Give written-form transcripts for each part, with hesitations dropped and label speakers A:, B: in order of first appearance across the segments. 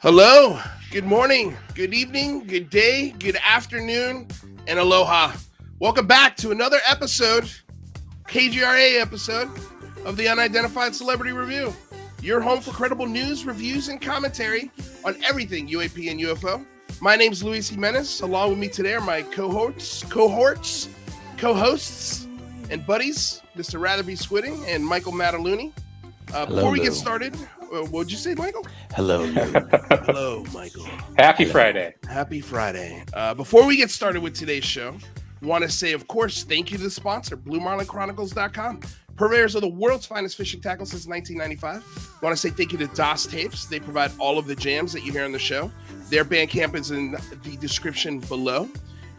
A: Hello, good morning, good evening, good day, good afternoon, and aloha. Welcome back to another episode, KGRA episode of the Unidentified Celebrity Review. Your home for credible news, reviews, and commentary on everything UAP and UFO. My name's Luis Jimenez. Along with me today are my cohorts, and buddies, Mr. Ratherby Squidding and Michael Mataluni. Before we get started, what would you say, Michael?
B: Hello, Lou.
A: Hello, Michael.
C: Happy Friday.
A: Happy Friday. Before we get started with today's show, I want to say, of course, thank you to the sponsor, BlueMarlinChronicles.com. Purveyors of the world's finest fishing tackle since 1995. I want to say thank you to DOS Tapes. They provide all of the jams that you hear on the show. Their Bandcamp is in the description below.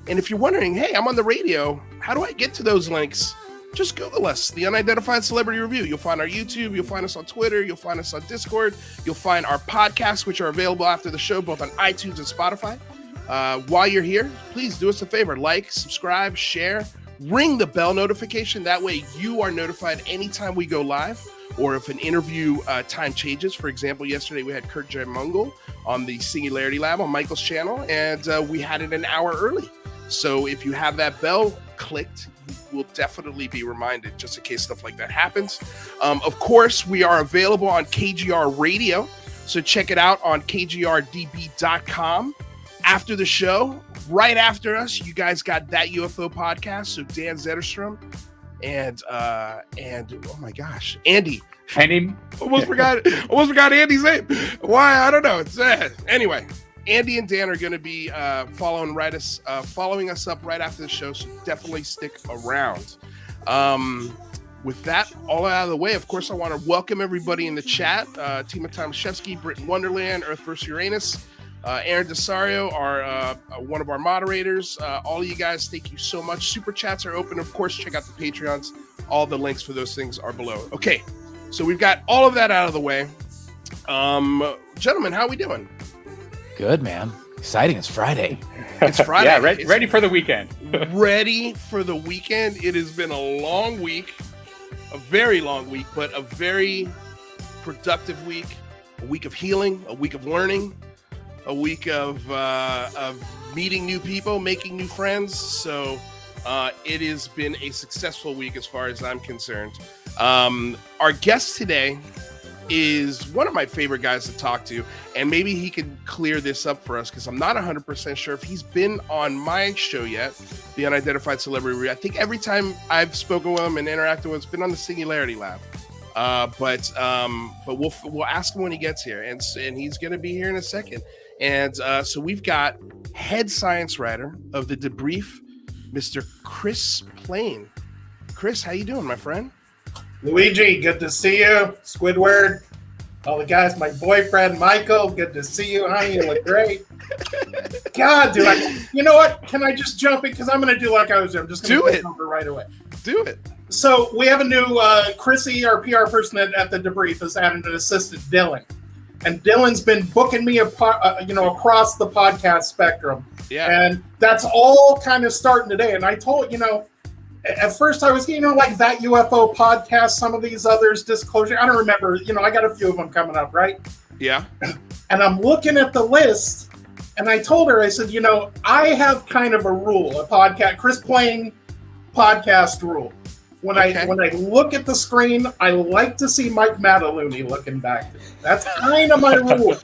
A: And if you're wondering, hey, I'm on the radio, how do I get to those links? Just Google us, the Unidentified Celebrity Review. You'll find our YouTube, you'll find us on Twitter, you'll find us on Discord, you'll find our podcasts, which are available after the show, both on iTunes and Spotify. While you're here, please do us a favor, like, subscribe, share, ring the bell notification. That way you are notified anytime we go live or if an interview time changes. For example, yesterday we had Kurt J. Mungle on the Singularity Lab on Michael's channel, and we had it an hour early. So if you have that bell clicked, you will definitely be reminded just in case stuff like that happens. Of course, we are available on KGR Radio, so check it out on kgrdb.com. After the show, right after us, you guys got That UFO podcast. So Dan Zetterstrom and oh my gosh, Andy. Almost forgot Andy's name. Why? I don't know. It's anyway. Andy and Dan are going to be following us up right after the show, so definitely stick around. With that all out of the way, of course, I want to welcome everybody in the chat. Tima Tomaszewski, Britain Wonderland, Earth vs. Uranus, Aaron Desario are one of our moderators. All of you guys, thank you so much. Super chats are open. Of course, check out the Patreons. All the links for those things are below. Okay, so we've got all of that out of the way. Gentlemen, how are we doing?
B: Good, man. Exciting. It's Friday.
A: It's Friday.
C: Yeah, ready for the weekend.
A: Ready for the weekend. It has been a long week, a very long week, but a very productive week. A week of healing, a week of learning, a week of meeting new people, making new friends. So it has been a successful week as far as I'm concerned. Our guest today is one of my favorite guys to talk to, and maybe he can clear this up for us because I'm not 100% sure if he's been on my show yet, the Unidentified Celebrity Review. I think every time I've spoken with him and interacted with him, it's been on the Singularity Lab. But we'll ask him when he gets here, and he's going to be here in a second. And so we've got head science writer of the Debrief, Mr. Chris Plain. Chris, how you doing, my friend?
D: Luigi, good to see you. Squidward, all the guys, my boyfriend, Michael, good to see you, honey. You look great. God, dude, you know what? Can I just jump in? Because I'm going to do like I was doing. I'm just going to jump right away.
A: Do it.
D: So we have a new, Chrissy, our PR person at the Debrief, has added an assistant, Dylan. And Dylan's been booking me, across the podcast spectrum.
A: Yeah. And
D: that's all kind of starting today. And I told, at first I was, like That UFO podcast, some of these others, Disclosure. I don't remember. I got a few of them coming up, right?
A: Yeah.
D: And I'm looking at the list, and I told her, I said, I have kind of a rule, a podcast, Chris Plain podcast rule. When I look at the screen, I like to see Mike Mataluni looking back. That's kind of my rule,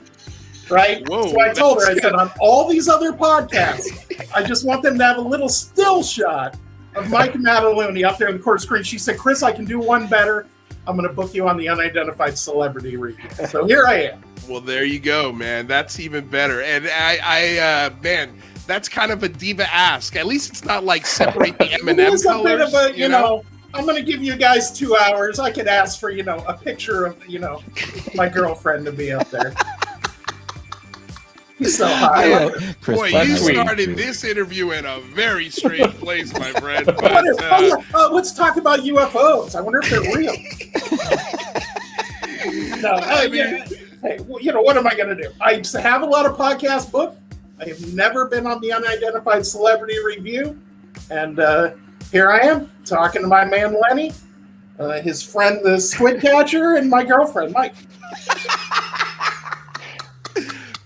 D: right?
A: Whoa,
D: so I told her, I said, on all these other podcasts, I just want them to have a little still shot of Mike Mataluni up there in the corner screen. She said, Chris, I can do one better. I'm going to book you on the Unidentified Celebrity Review. So here I am.
A: Well, there you go, man. That's even better. And man, that's kind of a diva ask. At least it's not like separate the M&M colors.
D: A bit of a, you know, I'm going to give you guys 2 hours. I could ask for, a picture of, my girlfriend to be up there. He's so high.
A: Boy, you started this interview in a very strange place, my friend. But,
D: let's talk about UFOs. I wonder if they're real. Hey, what am I going to do? I have a lot of podcasts booked. I have never been on the Unidentified Celebrity Review. And here I am talking to my man Lenny, his friend the Squid Catcher, and my girlfriend Mike.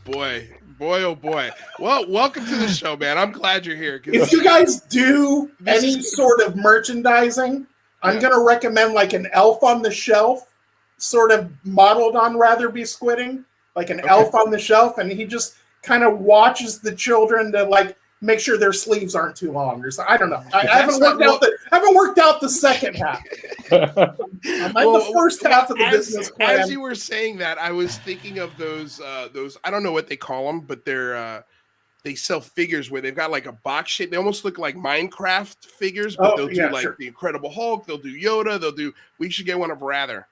A: boy. Boy, oh boy. Well, welcome to the show, man. I'm glad you're here.
D: If you guys do any sort of merchandising, I'm going to recommend like an elf on the shelf, sort of modeled on Rather Be Squidding, like an elf on the shelf, and he just kind of watches the children to like make sure their sleeves aren't too long or something. I don't know. I haven't worked out the second half. I'm like the first half of the business plan.
A: As you were saying that, I was thinking of those I don't know what they call them, but they sell figures where they've got like a box shape. They almost look like Minecraft figures, but they'll do like the Incredible Hulk. They'll do Yoda. We should get one of Rather.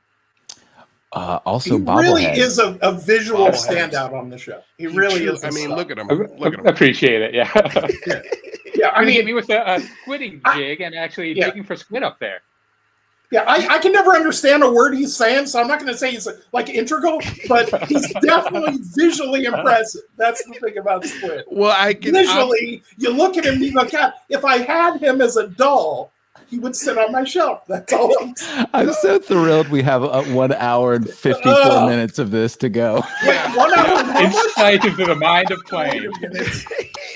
B: Also,
D: he really is a visual standout on the show. He really is.
A: I mean, look at him.
C: Appreciate it. Yeah.
D: Yeah. I mean,
C: he was a squidding jig and actually digging for squid up there.
D: Yeah, I can never understand a word he's saying, so I'm not going to say he's like integral, but he's definitely visually impressive. That's the thing about Squid.
A: Well,
D: you look at him and you go, God, if I had him as a doll, he would sit on my shelf. That's all
B: I'm so thrilled we have 1 hour and 54 minutes of this to go.
D: Wait, 1 hour?
C: Insight into the mind of Plain.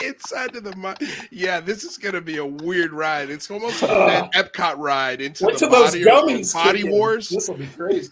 A: Inside of the mind. Yeah, this is going to be a weird ride. It's almost like an Epcot ride into
D: those gummies
A: Body Wars.
D: This will be crazy.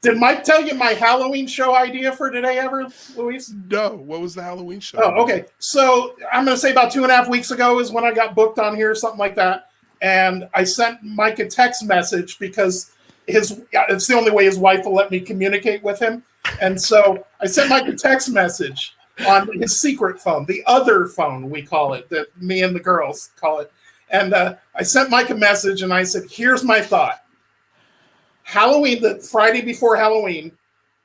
D: Did Mike tell you my Halloween show idea for today ever, Luis?
A: No. What was the Halloween show?
D: Oh, okay. So I'm going to say about 2.5 weeks ago is when I got booked on here, something like that. And I sent Mike a text message because it's the only way his wife will let me communicate with him. And so I sent Mike a text message on his secret phone, the other phone, we call it, that me and the girls call it. And I sent Mike a message and I said, here's my thought. Halloween, the Friday before Halloween,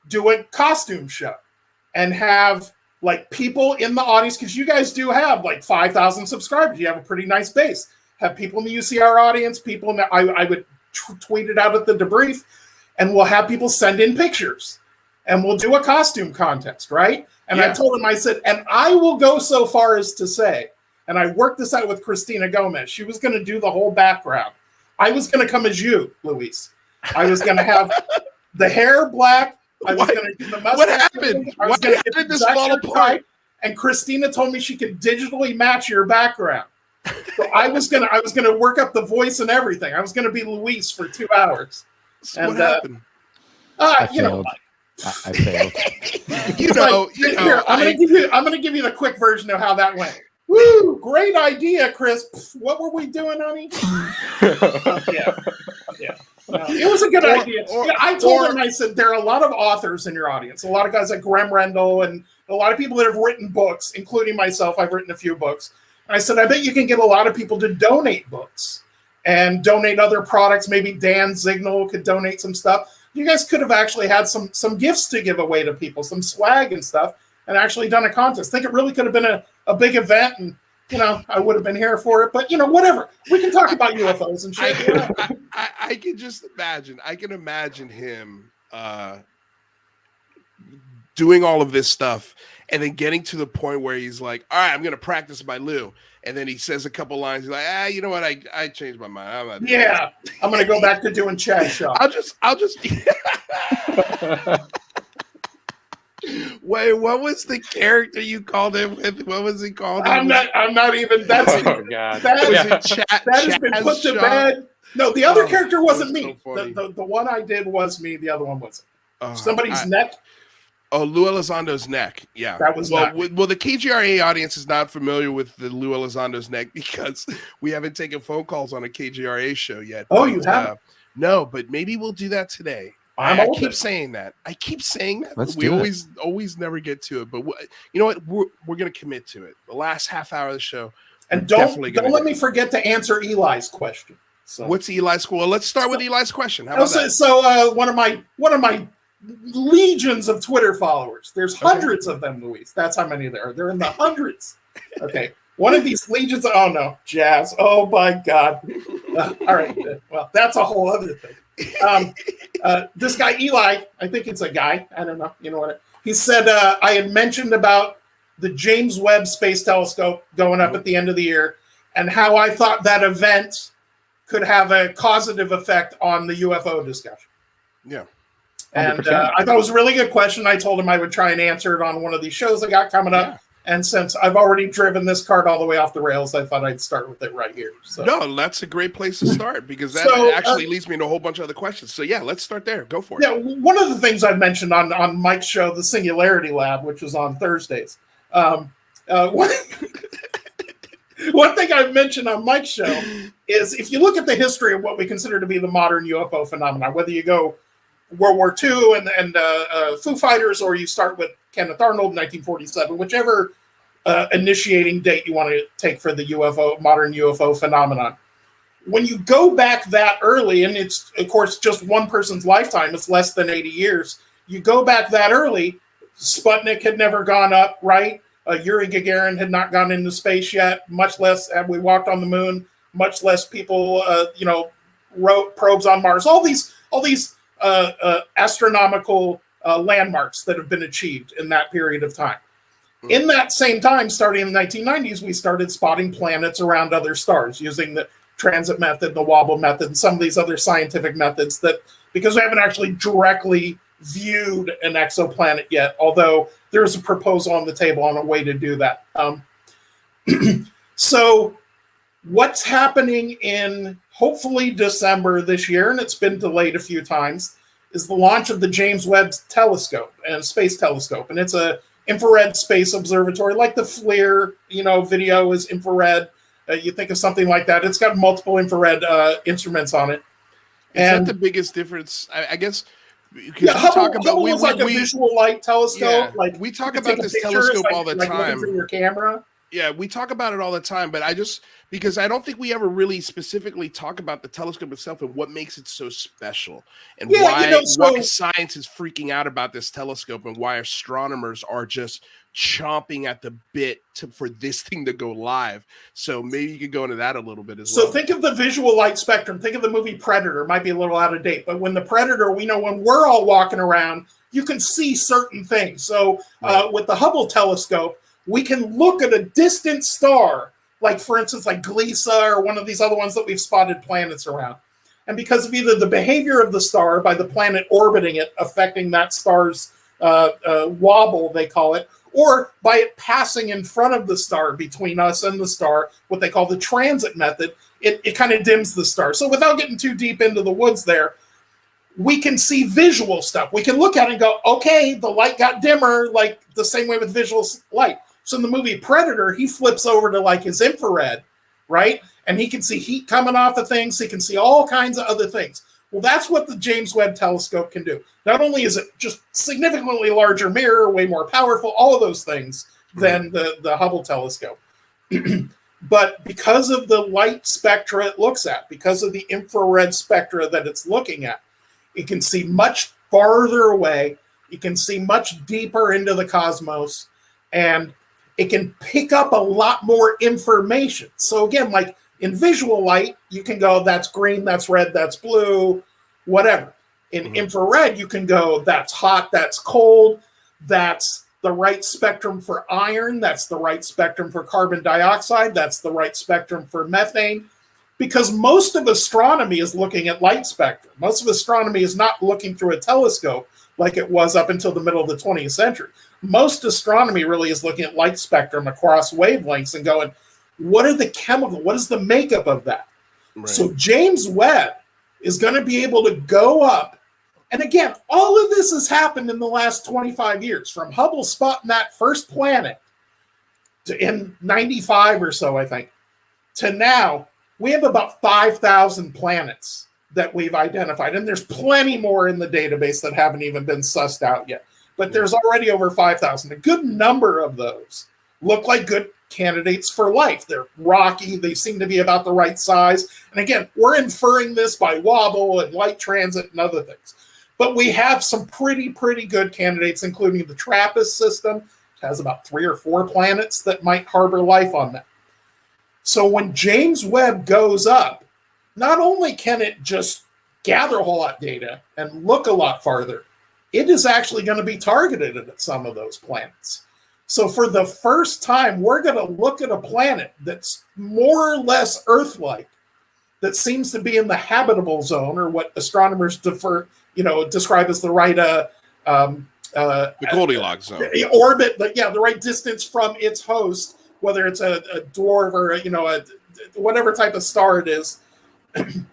D: do a costume show and have like people in the audience, because you guys do have like 5,000 subscribers. You have a pretty nice base. Have people in the UCR audience, people in the, I would tweet it out at the debrief, and we'll have people send in pictures and we'll do a costume contest, right? And I told him, I said, and I will go so far as to say, and I worked this out with Christina Gomez, she was going to do the whole background. I was going to come as you, Luis. I was going to have the hair black. I was going to do the mustache.
A: What happened? Why did this fall apart?
D: And Christina told me she could digitally match your background. So I was gonna work up the voice and everything. I was gonna be Luis for 2 hours.
A: And what happened?
B: I failed. I failed.
D: I'm gonna give you the quick version of how that went. Woo! Great idea, Chris. What were we doing, honey? Yeah. No, it was a good idea. I told him, I said, there are a lot of authors in your audience. A lot of guys like Graham Rendell and a lot of people that have written books, including myself. I've written a few books. And I said, I bet you can get a lot of people to donate books and donate other products. Maybe Dan Zignal could donate some stuff. You guys could have actually had some gifts to give away to people, some swag and stuff, and actually done a contest. I think it really could have been a big event, and I would have been here for it. But whatever. We can talk about UFOs and shit.
A: I can just imagine. I can imagine him doing all of this stuff and then getting to the point where he's like, all right, I'm going to practice my Lou. And then he says a couple lines. He's like, you know what? I changed my mind. I'm
D: going to go back to doing Chad Shaw.
A: I'll just. Wait, what was the character you called him with? What was he called?
D: I'm not even. That's
C: God.
D: That has been put to bed. No, the other character wasn't me. So the one I did was me. The other one wasn't. Somebody's neck.
A: Oh, Lou Elizondo's neck. Yeah.
D: That was
A: well, the KGRA audience is not familiar with the Lou Elizondo's neck because we haven't taken phone calls on a KGRA show yet.
D: Oh, you haven't?
A: No, but maybe we'll do that today. I keep saying that. We always never get to it. But you know what? We're going to commit to it. The last half hour of the show. And don't let me forget to answer Eli's question. So what's Eli's? Well, let's start with Eli's question. How about that? So one of my legions of Twitter followers. There's hundreds of them, Luis. That's how many there are. They're in the hundreds. Okay. One of these legions. Oh no, Jazz. Oh my God. All right. Well, that's a whole other thing. This guy Eli, I think it's a guy. I don't know. You know what? He said I had mentioned about the James Webb Space Telescope going up at the end of the year, and how I thought that event could have a causative effect on the UFO discussion. Yeah.
D: And
B: 100%.
D: I thought it was a really good question. I told him I would try and answer it on one of these shows I got coming up. Yeah. And since I've already driven this cart all the way off the rails, I thought I'd start with it right here. So.
A: No, that's a great place to start because that actually leads me into a whole bunch of other questions. So yeah, let's start there. Go for it.
D: Yeah, one of the things I mentioned on Mike's show, the Singularity Lab, which was on Thursdays. One thing I've mentioned on Mike's show is if you look at the history of what we consider to be the modern UFO phenomenon, whether you go World War II and Foo Fighters, or you start with Kenneth Arnold, 1947, whichever initiating date you want to take for the modern UFO phenomenon. When you go back that early, and it's, of course, just one person's lifetime, it's less than 80 years, you go back that early, Sputnik had never gone up, right? Yuri Gagarin had not gone into space yet, much less have we walked on the moon, much less people, wrote probes on Mars, all these astronomical landmarks that have been achieved in that period of time. In that same time, starting in the 1990s, we started spotting planets around other stars using the transit method, the wobble method, and some of these other scientific methods that, because we haven't actually directly viewed an exoplanet yet, although there's a proposal on the table on a way to do that. So what's happening in hopefully December this year, and it's been delayed a few times, is the launch of the James Webb Telescope and Space Telescope. And it's a infrared space observatory, like the FLIR, video is infrared. You think of something like that. It's got multiple infrared instruments on it.
A: Is that the biggest difference? I guess.
D: Hubble is like a visual light telescope.
A: Yeah,
D: like
A: we talk about this telescope all the time.
D: Through your camera.
A: Yeah, we talk about it all the time, but because I don't think we ever really specifically talk about the telescope itself and what makes it so special and why science is freaking out about this telescope and why astronomers are just chomping at the bit for this thing to go live. So maybe you could go into that a little bit as well.
D: So think of the visual light spectrum. Think of the movie Predator. It might be a little out of date, but when the Predator, we know when we're all walking around, you can see certain things. So with the Hubble telescope, we can look at a distant star, like, for instance, like Gliese or one of these other ones that we've spotted planets around. And because of either the behavior of the star by the planet orbiting it, affecting that star's wobble, they call it, or by it passing in front of the star between us and the star, what they call the transit method, it kind of dims the star. So without getting too deep into the woods there, we can see visual stuff. We can look at it and go, okay, the light got dimmer, like the same way with visual light. So in the movie Predator, he flips over to like his infrared, right? And he can see heat coming off of things. He can see all kinds of other things. Well, that's what the James Webb Telescope can do. Not only is it just significantly larger mirror, way more powerful, all of those things than the Hubble telescope. But because of the light spectra it looks at, because of the infrared spectra that it's looking at, it can see much farther away. It can see much deeper into the cosmos. And it can pick up a lot more information. So again, like in visual light, you can go, that's green, that's red, that's blue, whatever. In infrared, you can go, that's hot, that's cold, that's the right spectrum for iron, that's the right spectrum for carbon dioxide, that's the right spectrum for methane. Because most of astronomy is looking at light spectrum. Most of astronomy is not looking through a telescope like it was up until the middle of the 20th century. Most astronomy really is looking at light spectrum across wavelengths and going, what are the chemical, what is the makeup of that? Right. So James Webb is going to be able to go up. And again, all of this has happened in the last 25 years, from Hubble spotting that first planet in 95 or so, I think, to now. We have about 5,000 planets that we've identified, and there's plenty more in the database that haven't even been sussed out yet. But there's already over 5,000. A good number of those look like good candidates for life. They're rocky. They seem to be about the right size. And again, we're inferring this by wobble and light transit and other things. But we have some pretty good candidates, including the TRAPPIST system. It has about 3 or 4 planets that might harbor life on them. So when James Webb goes up, not only can it just gather a whole lot of data and look a lot farther, it is actually going to be targeted at some of those planets. So for the first time, we're going to look at a planet that's more or less Earth-like that seems to be in the habitable zone, or what astronomers describe as the right
A: the Goldilocks zone,
D: orbit, the right distance from its host, whether it's a dwarf or whatever type of star it is, to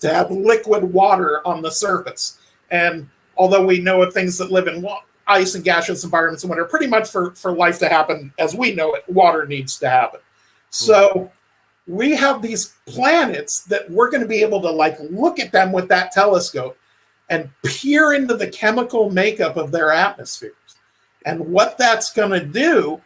D: have liquid water on the surface. And although we know of things that live in ice and gaseous environments and whatever, pretty much for life to happen as we know it, water needs to happen. So we have these planets that we're going to be able to look at them with that telescope and peer into the chemical makeup of their atmospheres. And what that's going to do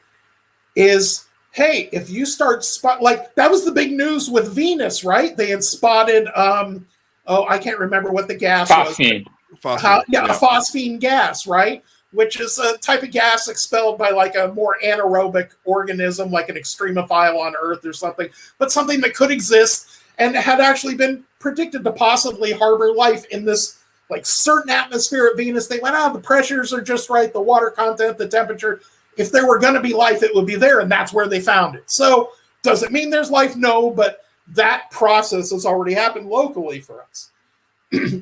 D: is, hey, if you start that was the big news with Venus, right? They had spotted, I can't remember what the gas
C: phosphine.
D: was. A phosphine gas, right? Which is a type of gas expelled by a more anaerobic organism, like an extremophile on Earth or something, but something that could exist and had actually been predicted to possibly harbor life in this certain atmosphere at Venus. They went, the pressures are just right, the water content, the temperature. If there were going to be life, it would be there, and that's where they found it. So does it mean there's life? No, but that process has already happened locally for us.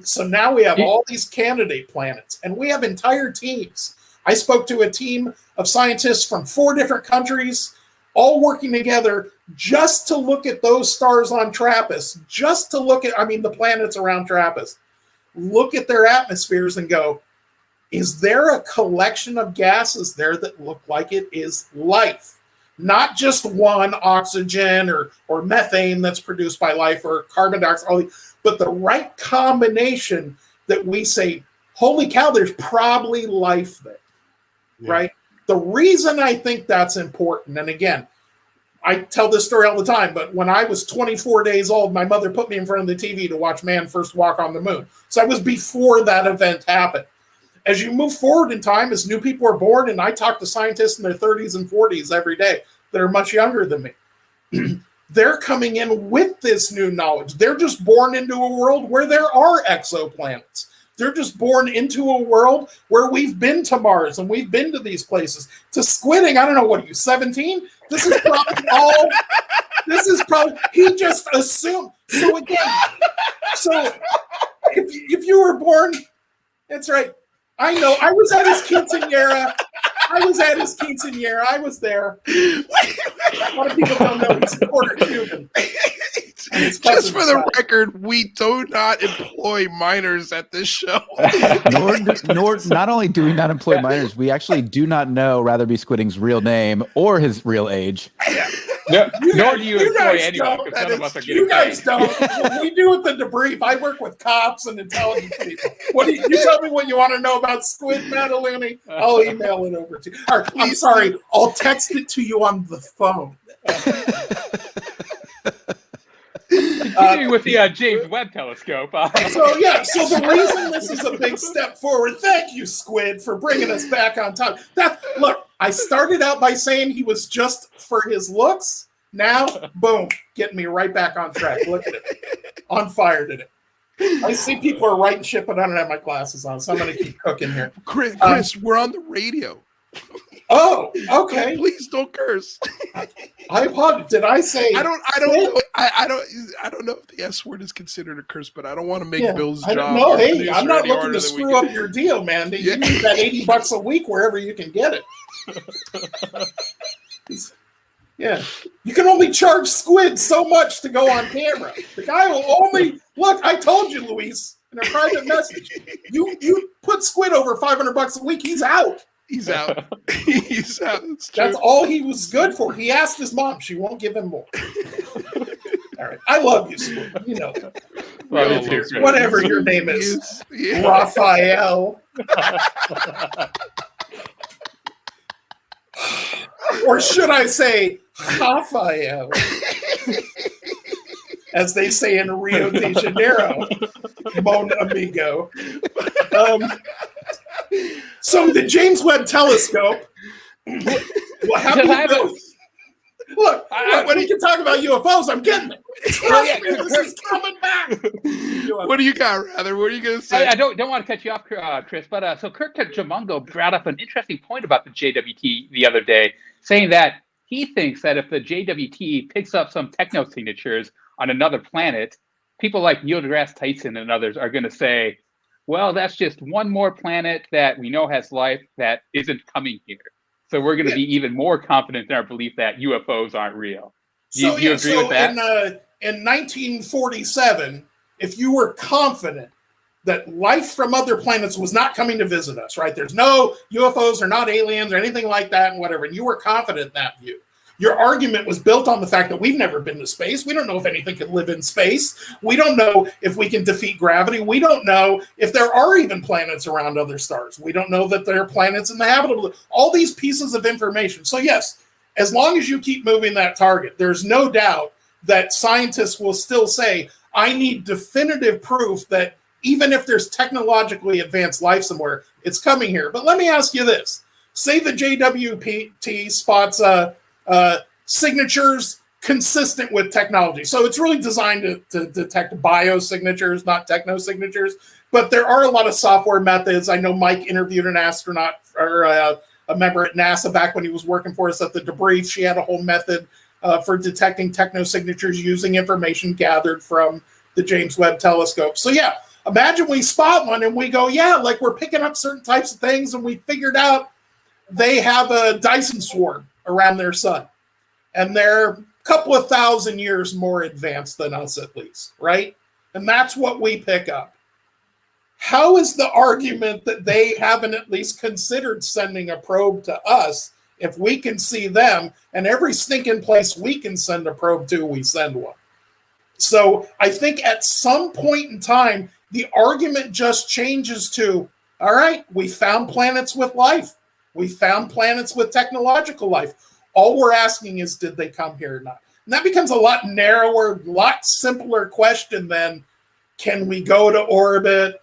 D: So now we have all these candidate planets, and we have entire teams. I spoke to a team of scientists from 4 different countries, all working together just to look at those stars on TRAPPIST, just to look at, the planets around TRAPPIST, look at their atmospheres and go, is there a collection of gases there that look like it is life? Not just one, oxygen or methane that's produced by life, or carbon dioxide, but the right combination that we say, holy cow, there's probably life there, right? The reason I think that's important, and again, I tell this story all the time, but when I was 24 days old, my mother put me in front of the TV to watch man first walk on the moon. So I was before that event happened. As you move forward in time, as new people are born, and I talk to scientists in their 30s and 40s every day that are much younger than me, they're coming in with this new knowledge. They're just born into a world where there are exoplanets. They're just born into a world where we've been to Mars and we've been to these places. To squidding, I don't know, what are you, 17? This is probably he just assumed. So again, if you were born, that's right. I know. I was at his quinceañera. I was there. A lot of people don't know he's a quarter Cuban.
A: Just for the record, we do not employ minors at this show.
B: nor not only do we not employ minors, we actually do not know Ratherby Squidding's real name or his real age.
C: Nor do you employ anyone, because none of us are getting
D: You guys don't. We do with the debrief. I work with cops and intelligence people. You tell me what you want to know about Squid, Mataluni? I'll email it over to you. Or, I'm sorry, I'll text it to you on the phone.
C: Continuing with the James Webb Telescope.
D: So the reason this is a big step forward, thank you, Squid, for bringing us back on top. Look, I started out by saying he was just for his looks. Now, boom, getting me right back on track. Look at it. On fire today. I see people are writing shit, but I don't have my glasses on, so I'm going to keep cooking here.
A: Chris, we're on the radio.
D: Oh, okay.
A: Please don't curse.
D: I apologize. Did I say?
A: I don't know. I don't know if the S word is considered a curse, but I don't want to make Bill's job.
D: No, hey, I'm not looking to screw up your deal, man. You need that $80 a week wherever you can get it. Yeah, you can only charge Squid so much to go on camera. The guy will only look. I told you, Luis, in a private message. You put Squid over $500 a week, he's out.
A: He's out. He's out.
D: That's all he was good for. He asked his mom; she won't give him more. All right, I love you, Squid. You know, whatever your name is, Raphael. Or should I say, Raphael, as they say in Rio de Janeiro, mon amigo. So the James Webb Telescope. What happened? Look, when you can talk about UFOs, I'm getting it. This is coming back.
A: What do you got, Rather? What are you going to say?
C: I don't want to cut you off, Chris, but so Kirk Jamungo brought up an interesting point about the JWT the other day, saying that he thinks that if the JWT picks up some techno signatures on another planet, people like Neil deGrasse Tyson and others are going to say, well, that's just one more planet that we know has life that isn't coming here. So we're going to be even more confident in our belief that UFOs aren't real. Do you agree with that?
D: In 1947, if you were confident that life from other planets was not coming to visit us, right? There's no UFOs or not aliens or anything like that and whatever, and you were confident in that view. Your argument was built on the fact that we've never been to space. We don't know if anything can live in space. We don't know if we can defeat gravity. We don't know if there are even planets around other stars. We don't know that there are planets in the habitable. All these pieces of information. So yes, as long as you keep moving that target, there's no doubt that scientists will still say, I need definitive proof that even if there's technologically advanced life somewhere, it's coming here. But let me ask you this. Say the JWT spots signatures consistent with technology. So it's really designed to detect biosignatures, not techno-signatures. But there are a lot of software methods. I know Mike interviewed an astronaut or a member at NASA back when he was working for us at the Debrief. She had a whole method for detecting techno-signatures using information gathered from the James Webb Telescope. So yeah, imagine we spot one and we go, yeah, like we're picking up certain types of things and we figured out they have a Dyson swarm around their sun. And they're a couple of thousand years more advanced than us at least, right? And that's what we pick up. How is the argument that they haven't at least considered sending a probe to us if we can see them and every stinking place we can send a probe to, we send one? So I think at some point in time, the argument just changes to, all right, we found planets with life. We found planets with technological life. All we're asking is, did they come here or not? And that becomes a lot narrower, lot simpler question than, can we go to orbit?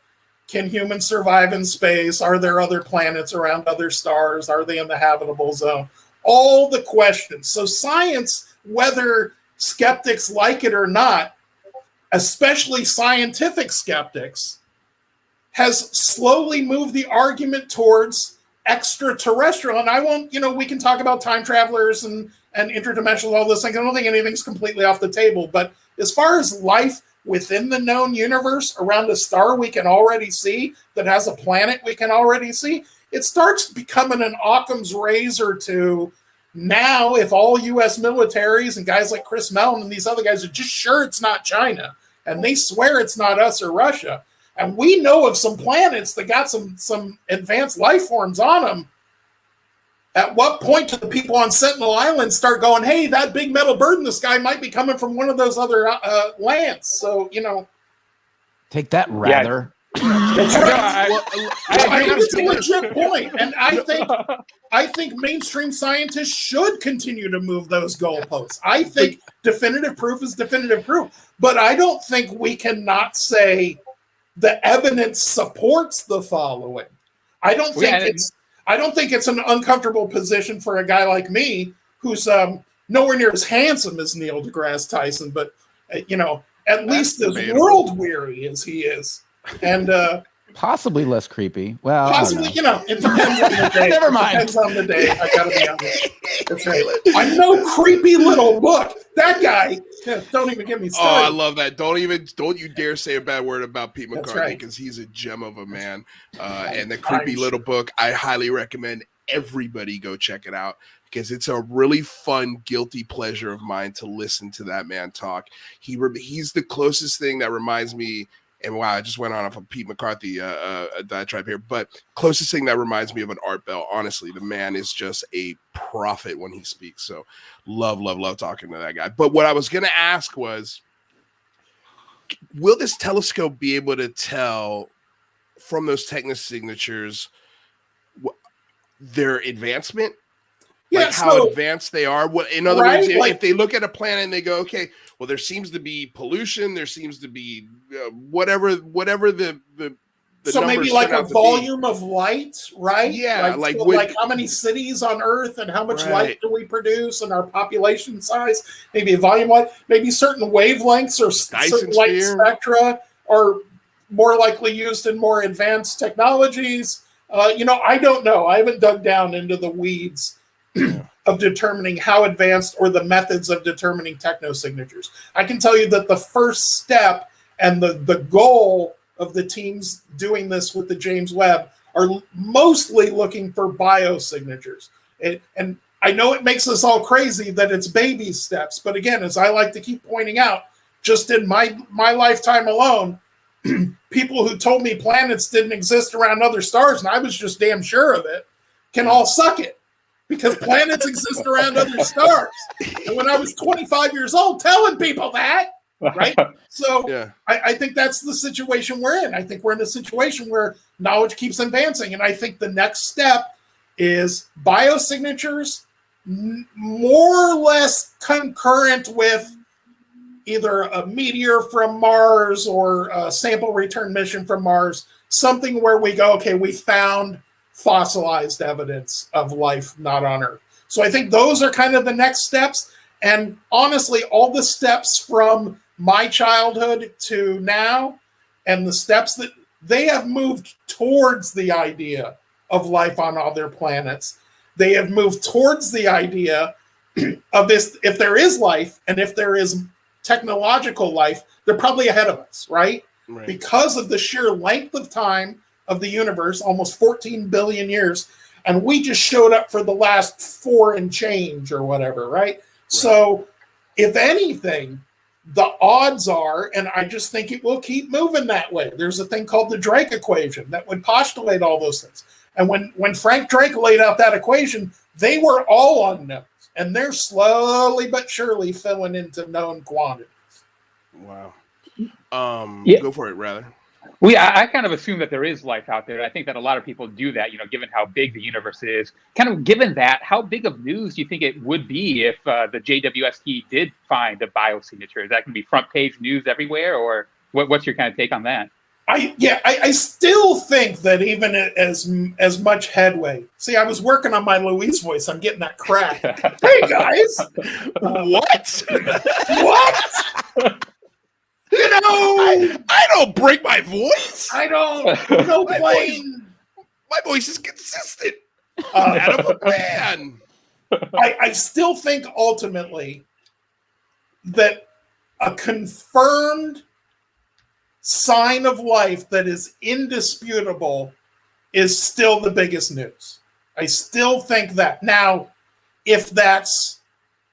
D: Can humans survive in space? Are there other planets around other stars? Are they in the habitable zone? All the questions. So science, whether skeptics like it or not, especially scientific skeptics, has slowly moved the argument towards extraterrestrial. And I won't, we can talk about time travelers and interdimensional, all those things. I don't think anything's completely off the table. But as far as life within the known universe around a star we can already see, that has a planet we can already see, it starts becoming an Occam's razor to now, if all U.S. militaries and guys like Chris Mellon and these other guys are just sure it's not China, and they swear it's not us or Russia, and we know of some planets that got some advanced life forms on them, at what point do the people on Sentinel Island start going, hey, that big metal bird in the sky might be coming from one of those other lands? So,
B: Take that, rather.
D: That's right. I think it's a legit point, and I think mainstream scientists should continue to move those goalposts. I think definitive proof is definitive proof, but I don't think we cannot say the evidence supports the following. I don't think it's an uncomfortable position for a guy like me, who's nowhere near as handsome as Neil deGrasse Tyson, but at least as world weary as he is. And
B: possibly less creepy. Well,
D: possibly, it depends on the day.
B: Never mind.
D: Depends on the day. I gotta be honest. That's right. I'm no creepy little book. That guy. Don't even get me started.
A: Oh, I love that. Don't you dare say a bad word about Pete McCartney, because he's a gem of a man. And the creepy little book, I highly recommend everybody go check it out, because it's a really fun, guilty pleasure of mine to listen to that man talk. He's the closest thing that reminds me. And wow, I just went on off a Pete McCarthy diatribe here, but closest thing that reminds me of an Art Bell. Honestly, the man is just a prophet when he speaks. So love talking to that guy. But what I was going to ask was, will this telescope be able to tell from those technosignatures their advancement?
D: Yeah,
A: how advanced they are? In other words, if they look at a planet and they go, okay, well, there seems to be pollution, there seems to be whatever the
D: so maybe like a volume of light, right?
A: Yeah,
D: like how many cities on Earth and how much light do we produce and our population size? Maybe a volume light, maybe certain wavelengths or certain light spectra are more likely used in more advanced technologies. I don't know. I haven't dug down into the weeds of determining how advanced or the methods of determining technosignatures. I can tell you that the first step And the goal of the teams doing this with the James Webb are mostly looking for biosignatures. And I know it makes us all crazy that it's baby steps, but again, as I like to keep pointing out, just in my lifetime alone, people who told me planets didn't exist around other stars, and I was just damn sure of it, can all suck it, because planets exist around other stars. And when I was 25 years old, telling people that, right? So yeah. I think that's the situation we're in. I think we're in a situation where knowledge keeps advancing, and I think the next step is biosignatures, more or less concurrent with either a meteor from Mars or a sample return mission from Mars, something where we go, okay, we found fossilized evidence of life not on Earth. So I think those are kind of the next steps. And honestly, all the steps from my childhood to now and the steps that they have moved towards the idea of life on other planets. They have moved towards the idea of this, if there is life and if there is technological life, they're probably ahead of us, right? Because of the sheer length of time of the universe, almost 14 billion years, and we just showed up for the last 4 and change or whatever, right? So if anything, the odds are, and I just think it will keep moving that way. There's a thing called the Drake equation that would postulate all those things. And when Frank Drake laid out that equation, they were all unknowns. And they're slowly but surely filling into known quantities.
A: Wow. Go for it, rather.
C: Well, yeah, I kind of assume that there is life out there. I think that a lot of people do that, given how big the universe is. Kind of given that, how big of news do you think it would be if the JWST did find a biosignature? Is that going to be front page news everywhere, or what's your kind of take on that?
D: I still think that even as much headway. See, I was working on my Luis voice. I'm getting that crack. Hey guys,
A: what?
D: What?
A: I don't break my voice.
D: I don't. No plane.
A: My voice is consistent. That of a man.
D: I still think ultimately that a confirmed sign of life that is indisputable is still the biggest news. I still think that. Now, if that's,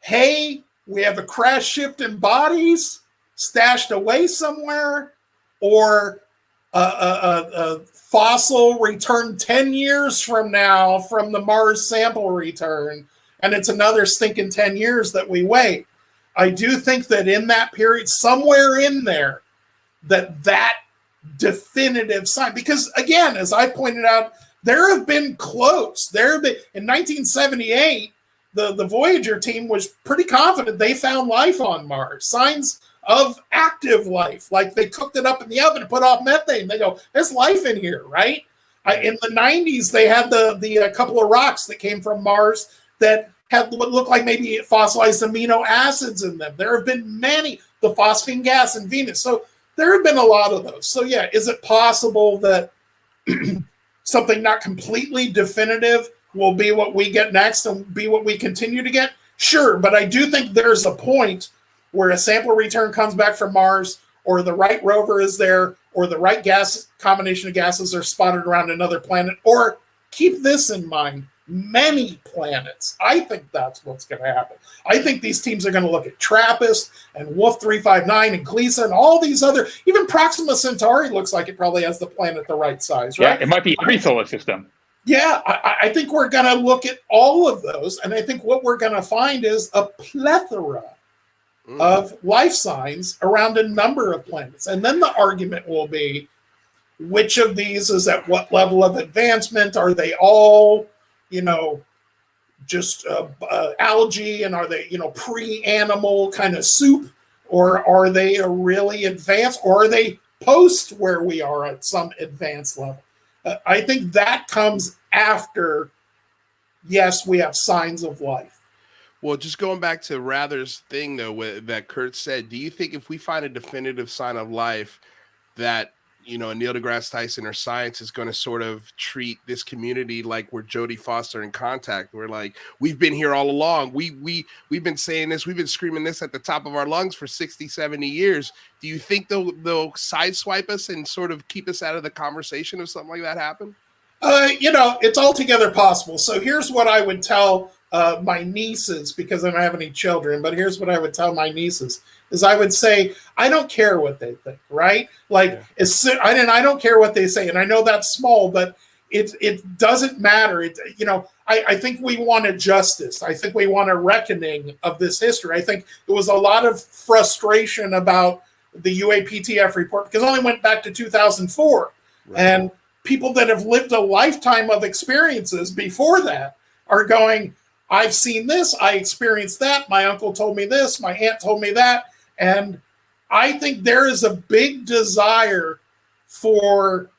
D: hey, we have a crash ship in bodies stashed away somewhere, or a fossil returned 10 years from now from the Mars sample return, and it's another stinking 10 years that we wait. I do think that in that period, somewhere in there, that definitive sign, because again, as I pointed out, there have been close. In 1978, the Voyager team was pretty confident they found life on Mars, signs of active life, like they cooked it up in the oven and put off methane. They go, there's life in here, right? In the 90s, they had the couple of rocks that came from Mars that had what looked like maybe fossilized amino acids in them. There have been many, the phosphine gas in Venus. So there have been a lot of those. So yeah, is it possible that something not completely definitive will be what we get next and be what we continue to get? Sure, but I do think there's a point where a sample return comes back from Mars, or the right rover is there, or the right gas combination of gases are spotted around another planet, or keep this in mind, many planets. I think that's what's going to happen. I think these teams are going to look at TRAPPIST and Wolf 359 and Gliese and all these other, even Proxima Centauri looks like it probably has the planet the right size, right?
C: Yeah, it might be every solar system.
D: Yeah, I think we're going to look at all of those, and I think what we're going to find is a plethora of life signs around a number of planets. And then the argument will be, which of these is at what level of advancement? Are they all, just algae, and are they, pre-animal kind of soup, or are they a really advanced, or are they post where we are at some advanced level? I think that comes after, yes, we have signs of life.
A: Well, just going back to Rather's thing, though, that Kurt said, do you think if we find a definitive sign of life that Neil deGrasse Tyson or science is going to sort of treat this community like we're Jodie Foster in Contact. We're like, we've been here all along. We've been saying this. We've been screaming this at the top of our lungs for 60, 70 years. Do you think they'll sideswipe us and sort of keep us out of the conversation if something like that happened?
D: It's altogether possible. So here's what I would tell my nieces, because I don't have any children, but here's what I would tell my nieces is I would say, I don't care what they think, right? Like, I don't care what they say. And I know that's small, but it doesn't matter. I think we want a justice. I think we want a reckoning of this history. I think there was a lot of frustration about the UAPTF report because it only went back to 2004. Right. And people that have lived a lifetime of experiences before that are going, I've seen this, I experienced that, my uncle told me this, my aunt told me that. And I think there is a big desire for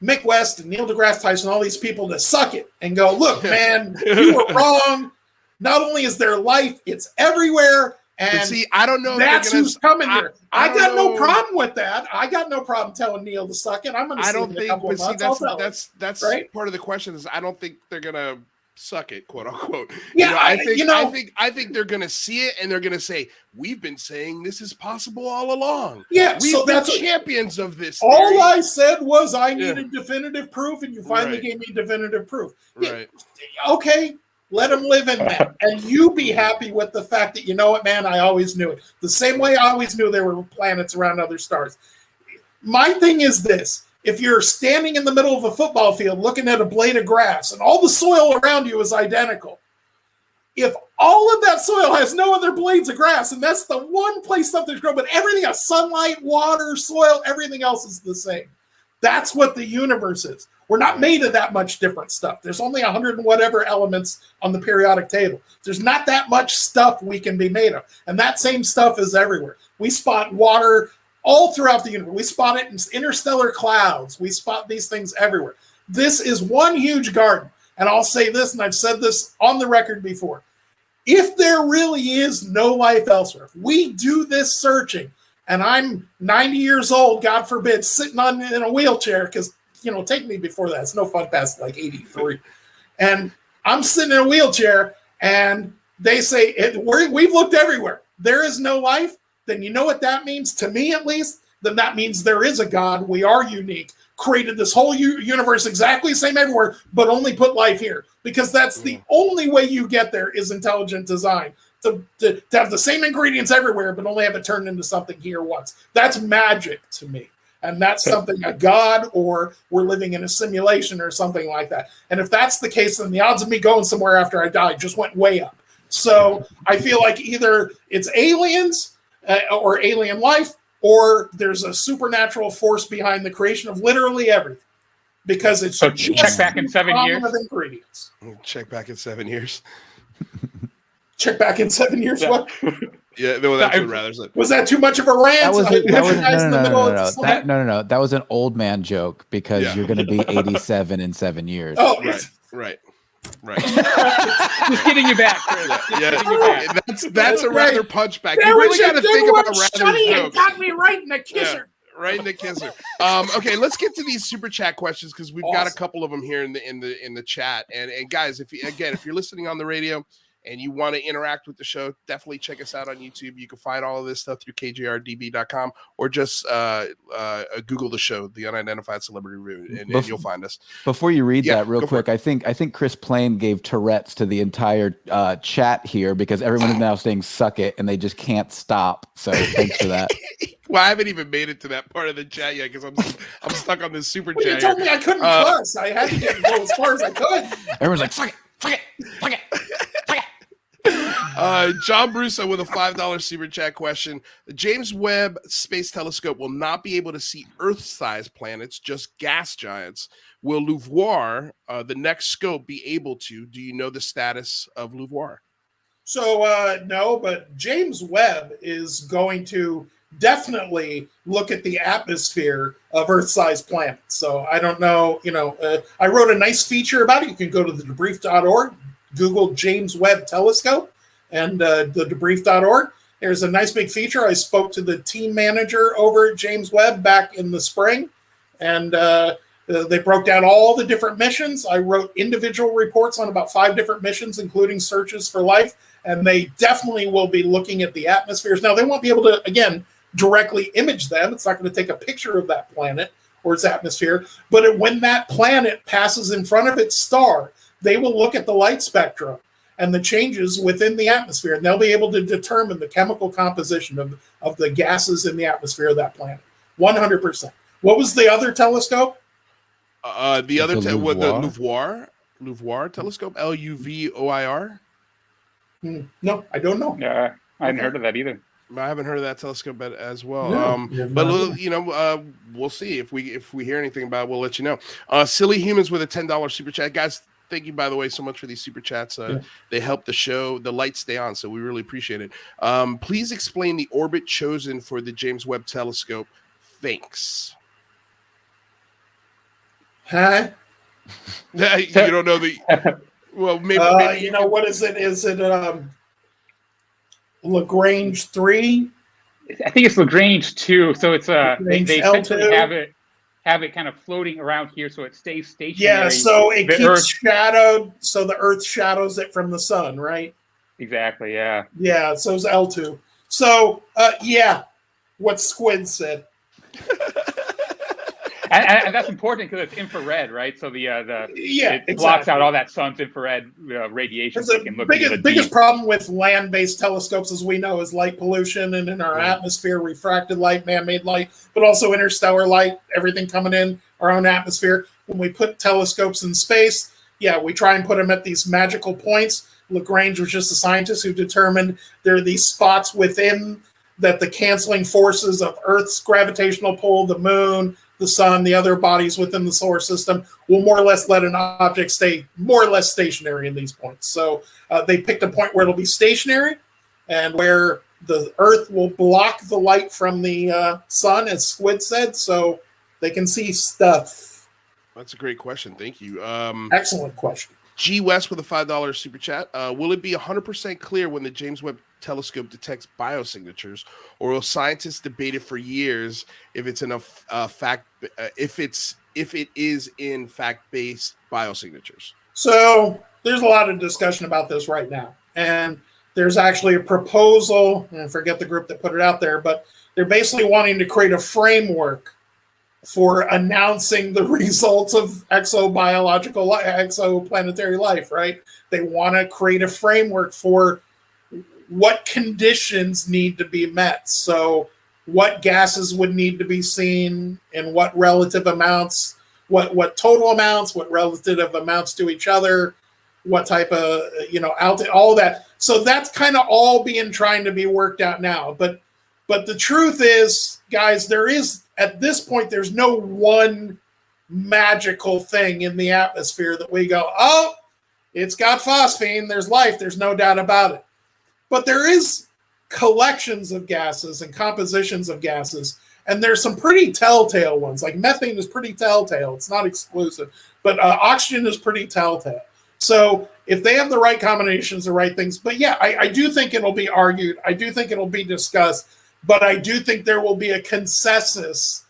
D: Mick West and Neil deGrasse Tyson, all these people to suck it and go, look, man, you were wrong. Not only is there life, it's everywhere. And
A: see, I don't know.
D: That's who's coming here. I got no problem with that. I got no problem telling Neil to suck it. I'm going to see it in a couple of months.
A: That's right? Part of the question is I don't think they're going to suck it, quote unquote.
D: Yeah,
A: I think they're going to see it and they're going to say, we've been saying this is possible all along.
D: Yeah,
A: we've been champions of this.
D: All theory. I said was I needed definitive proof, and you finally gave me definitive proof.
A: Right.
D: Yeah, okay. Let them live in that. And you be happy with the fact that, you know what, man, I always knew it. The same way I always knew there were planets around other stars. My thing is this. If you're standing in the middle of a football field looking at a blade of grass and all the soil around you is identical, if all of that soil has no other blades of grass, and that's the one place something's grown, but everything else, sunlight, water, soil, everything else is the same. That's what the universe is. We're not made of that much different stuff. There's only 100 and whatever elements on the periodic table. There's not that much stuff we can be made of. And that same stuff is everywhere. We spot water all throughout the universe. We spot it in interstellar clouds. We spot these things everywhere. This is one huge garden. And I'll say this, and I've said this on the record before. If there really is no life elsewhere, if we do this searching, and I'm 90 years old, God forbid, sitting in a wheelchair, because take me before that. It's no fun past like 83. And I'm sitting in a wheelchair and they say, we've looked everywhere. There is no life. Then you know what that means, to me at least? Then that means there is a God. We are unique. Created this whole universe exactly the same everywhere, but only put life here. Because that's the only way you get there is intelligent design. To have the same ingredients everywhere, but only have it turned into something here once. That's magic to me. And that's something a God, or we're living in a simulation or something like that. And if that's the case, then the odds of me going somewhere after I die just went way up. So I feel like either it's aliens or alien life, or there's a supernatural force behind the creation of literally everything. Because it's
C: so check back in 7 years.
D: Ingredients.
A: Check back in 7 years.
D: Check back in 7 years. Yeah. What?
A: Yeah, no, that's what rather said.
D: Was that too much of a rant?
B: No. That was an old man joke because you're going to be 87 in 7 years.
D: Oh,
A: right.
C: Just getting you back, Chris.
A: Yeah. That's a rather punchback. You really got to think about rather jokes.
D: Got me right in the kisser.
A: Yeah, right in the kisser. Okay, let's get to these super chat questions because we've got a couple of them here in the chat. And guys, if you're listening on the radio and you want to interact with the show, definitely check us out on YouTube. You can find all of this stuff through kgrdb.com or just Google the show, The Unidentified Celebrity Review, and you'll find us.
B: Before you read that real quick, I think Chris Plain gave Tourette's to the entire chat here because everyone is now saying suck it and they just can't stop. So thanks for that.
A: Well, I haven't even made it to that part of the chat yet because I'm stuck on this super chat.
D: You told me I couldn't cuss. I had to go as far as I could.
B: Everyone's like, suck it, suck it, suck it, suck it.
A: John Brusso with a $5 super chat question. The James Webb Space Telescope will not be able to see Earth-sized planets, just gas giants. Will LUVOIR, the next scope, be able to? Do you know the status of LUVOIR?
D: So, no, but James Webb is going to definitely look at the atmosphere of Earth-sized planets. So I don't know, I wrote a nice feature about it. You can go to the debrief.org. Google James Webb Telescope and the debrief.org. There's a nice big feature. I spoke to the team manager over at James Webb back in the spring, and they broke down all the different missions. I wrote individual reports on about 5 different missions, including searches for life, and they definitely will be looking at the atmospheres. Now, they won't be able to, again, directly image them. It's not going to take a picture of that planet or its atmosphere, but when that planet passes in front of its star, they will look at the light spectrum and the changes within the atmosphere, and they'll be able to determine the chemical composition of the gases in the atmosphere of that planet. 100%. What was the other telescope?
A: The LUVOIR telescope, LUVOIR.
D: No, I don't know.
C: Yeah, I hadn't heard of that either.
A: I haven't heard of that telescope as well.
D: No,
A: but we'll see if we hear anything about it. We'll let you know. Silly Humans with a $10 super chat, guys. Thank you, by the way, so much for these super chats. They help the show, the lights stay on, so we really appreciate it. Please explain the orbit chosen for the James Webb Telescope. Thanks.
D: Huh?
A: You don't know the... Well, maybe
D: you know, what is it? Is it Lagrange 3?
C: I think it's Lagrange 2. So it's they essentially
D: L2.
C: have it kind of floating around here, so it stays stationary.
D: Yeah, so it keeps
C: Earth
D: shadowed, so the Earth shadows it from the sun, right?
C: Exactly. Yeah.
D: Yeah, so it's L2. So yeah, what Squid said.
C: And that's important because it's infrared, right? So it blocks out all that sun's infrared radiation. So
D: the biggest problem with land-based telescopes, as we know, is light pollution, and in our atmosphere, refracted light, man-made light, but also interstellar light, everything coming in our own atmosphere. When we put telescopes in space, we try and put them at these magical points. Lagrange was just a scientist who determined there are these spots within that the canceling forces of Earth's gravitational pull, the moon, the sun, the other bodies within the solar system will more or less let an object stay more or less stationary in these points. So they picked a point where it'll be stationary and where the Earth will block the light from the sun, as Squid said, so they can see stuff.
A: That's a great question. Thank you.
D: Excellent question.
A: G West with a $5 super chat. Will it be 100% clear when the James Webb Telescope detects biosignatures, or will scientists debate it for years if it's enough if it is in fact-based biosignatures?
D: So there's a lot of discussion about this right now, and there's actually a proposal, and I forget the group that put it out there, but they're basically wanting to create a framework for announcing the results of exoplanetary life, right? They want to create a framework for what conditions need to be met. So what gases would need to be seen in what relative amounts, what total amounts, what relative amounts to each other, what type of, altitude, all that. So that's kind of all trying to be worked out now. But the truth is, guys, at this point, there's no one magical thing in the atmosphere that we go, oh, it's got phosphine, there's life, there's no doubt about it. But there is collections of gases and compositions of gases, and there's some pretty telltale ones. Like methane is pretty telltale. It's not exclusive, but oxygen is pretty telltale. So if they have the right combinations, the right things, but yeah, I do think it'll be argued. I do think it'll be discussed, but I do think there will be a consensus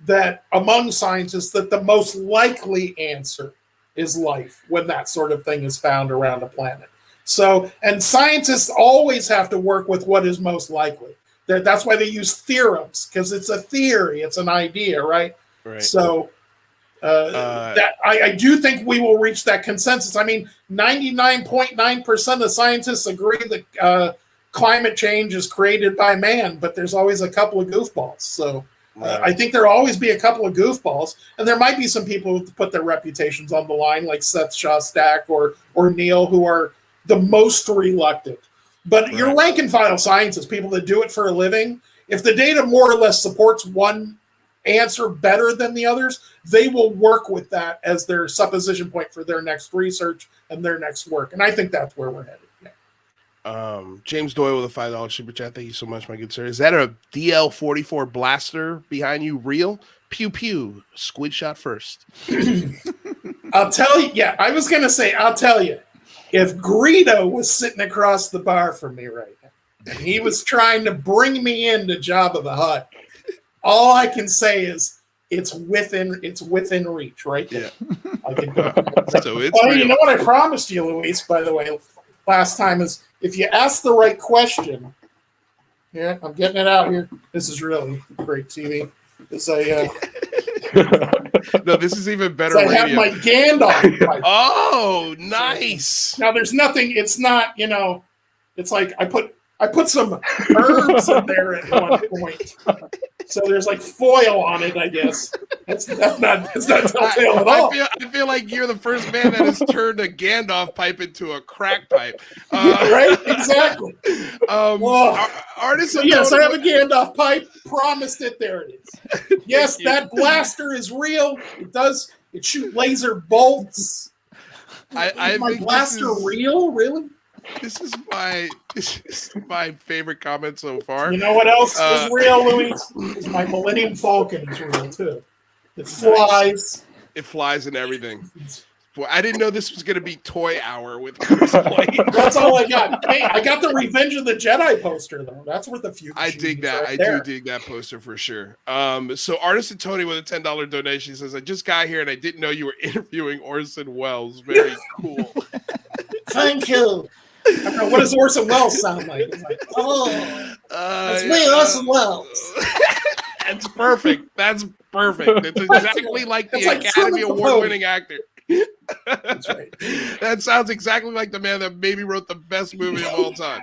D: that among scientists that the most likely answer is life when that sort of thing is found around a planet. So, and scientists always have to work with what is most likely. That's why they use theorems, because it's a theory, it's an idea, right? So, I do think we will reach that consensus. I mean, 99.9% of scientists agree that climate change is created by man, but there's always a couple of goofballs. So, I think there'll always be a couple of goofballs, and there might be some people who put their reputations on the line, like Seth Shostak or Neil, who are the most reluctant. But your rank and file scientists, people that do it for a living, if the data more or less supports one answer better than the others, they will work with that as their supposition point for their next research and their next work. And I think that's where we're headed.
A: James Doyle with a $5 super chat. Thank you so much, my good sir. Is that a DL-44 blaster behind you real? Pew pew. Squid shot first.
D: I'll tell you. Yeah, I was going to say, I'll tell you. If Greedo was sitting across the bar from me right now, and he was trying to bring me into Jabba the Hutt, all I can say is it's within reach, right?
A: Yeah.
D: I can go.
A: So it's
D: Well,
A: real.
D: you know what I promised you, Luis, by the way, last time is if you ask the right question. Yeah, I'm getting it out here. This is really great TV.
A: No, this is even better.
D: I have my Gandalf pipe.
A: Oh, nice.
D: Now there's nothing. It's not. It's like I put some herbs in there at one point. So there's like foil on it, I guess. That's not telltale at all.
A: I feel like you're the first man that has turned a Gandalf pipe into a crack pipe.
D: Right? Exactly.
A: Artists.
D: Yes, I have a Gandalf pipe. Promised it. There it is. Yes, that blaster is real. It does. It shoots laser bolts.
A: I
D: my
A: think
D: blaster real? Really?
A: This is my favorite comment so far.
D: You know what else is real, Luis? My Millennium Falcon is real too. It flies.
A: It flies and everything. Boy, I didn't know this was going to be Toy Hour with Chris Plain.
D: That's all I got. Hey, I got the Revenge of the Jedi poster though. That's worth a few.
A: I dig that.
D: Right
A: I do dig that poster for sure. So Artist and Tony with a $10 donation says, "I just got here and I didn't know you were interviewing Orson Welles. Very cool."
D: Thank you. I don't know, what does Orson Welles sound like? It's like, it's me, Orson Welles.
A: That's perfect. That's perfect. It's exactly like the Academy Award-winning actor.
D: That's right.
A: That sounds exactly like the man that maybe wrote the best movie of all time.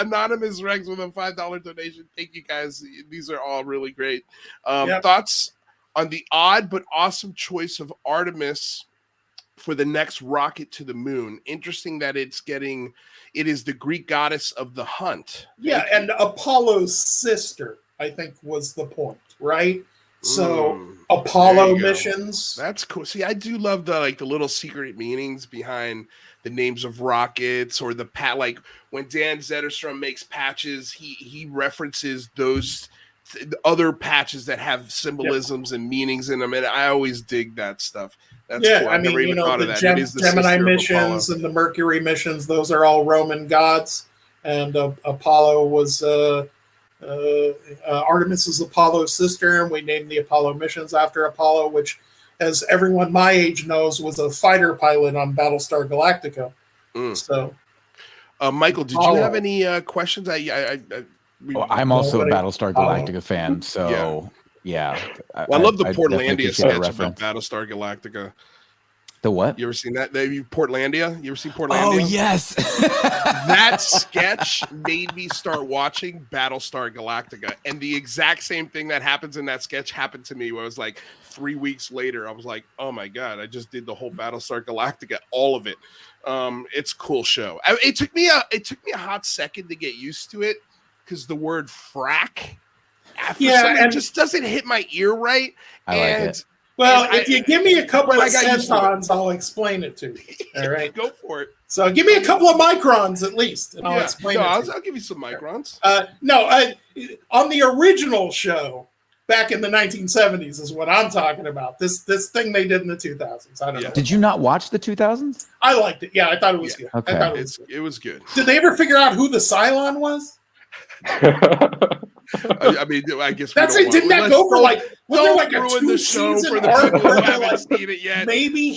A: Anonymous Rex with a $5 donation. Thank you guys. These are all really great. Thoughts on the odd but awesome choice of Artemis for the next rocket to the moon? Interesting that it is the Greek goddess of the hunt.
D: Yeah, and Apollo's sister, I think, was the point, right? So Apollo missions.
A: That's cool. See, I do love the little secret meanings behind the names of rockets, or the like when Dan Zetterstrom makes patches, he references those other patches that have symbolisms and meanings in them, and I always dig that stuff. That's cool.
D: I mean, the Gemini missions and the Mercury missions, those are all Roman gods. And Apollo was Artemis is Apollo's sister, and we named the Apollo missions after Apollo, which, as everyone my age knows, was a fighter pilot on Battlestar Galactica. So,
A: Michael, did you have any questions?
B: I'm also a Battlestar Galactica fan, so yeah.
A: Well, I love the Portlandia sketch about Battlestar Galactica.
B: The what?
A: You ever seen that? Portlandia? You ever seen Portlandia?
B: Oh, yes.
A: That sketch made me start watching Battlestar Galactica. And the exact same thing that happens in that sketch happened to me, where I was like 3 weeks later, I was like, oh my God, I just did the whole Battlestar Galactica, all of it. It's a cool show. It took me a hot second to get used to it, because the word frack, it just doesn't hit my ear right.
B: I like it.
D: Well, if you give me a couple of centons, I'll explain it to you. All right,
A: go for it.
D: So give me a couple of microns at least, and I'll explain it.
A: I'll give you some microns.
D: On the original show back in the 1970s is what I'm talking about. This thing they did in the 2000s. I don't know.
B: Did you not watch the 2000s?
D: I liked it. Yeah, I thought it was good.
B: Okay.
D: I thought
A: it was good.
D: Did they ever figure out who the Cylon was?
A: I mean, I guess
D: didn't that go for like? Was there like a
A: ruin the show for the
D: arc
A: people who
D: where
A: haven't seen it yet?
D: Maybe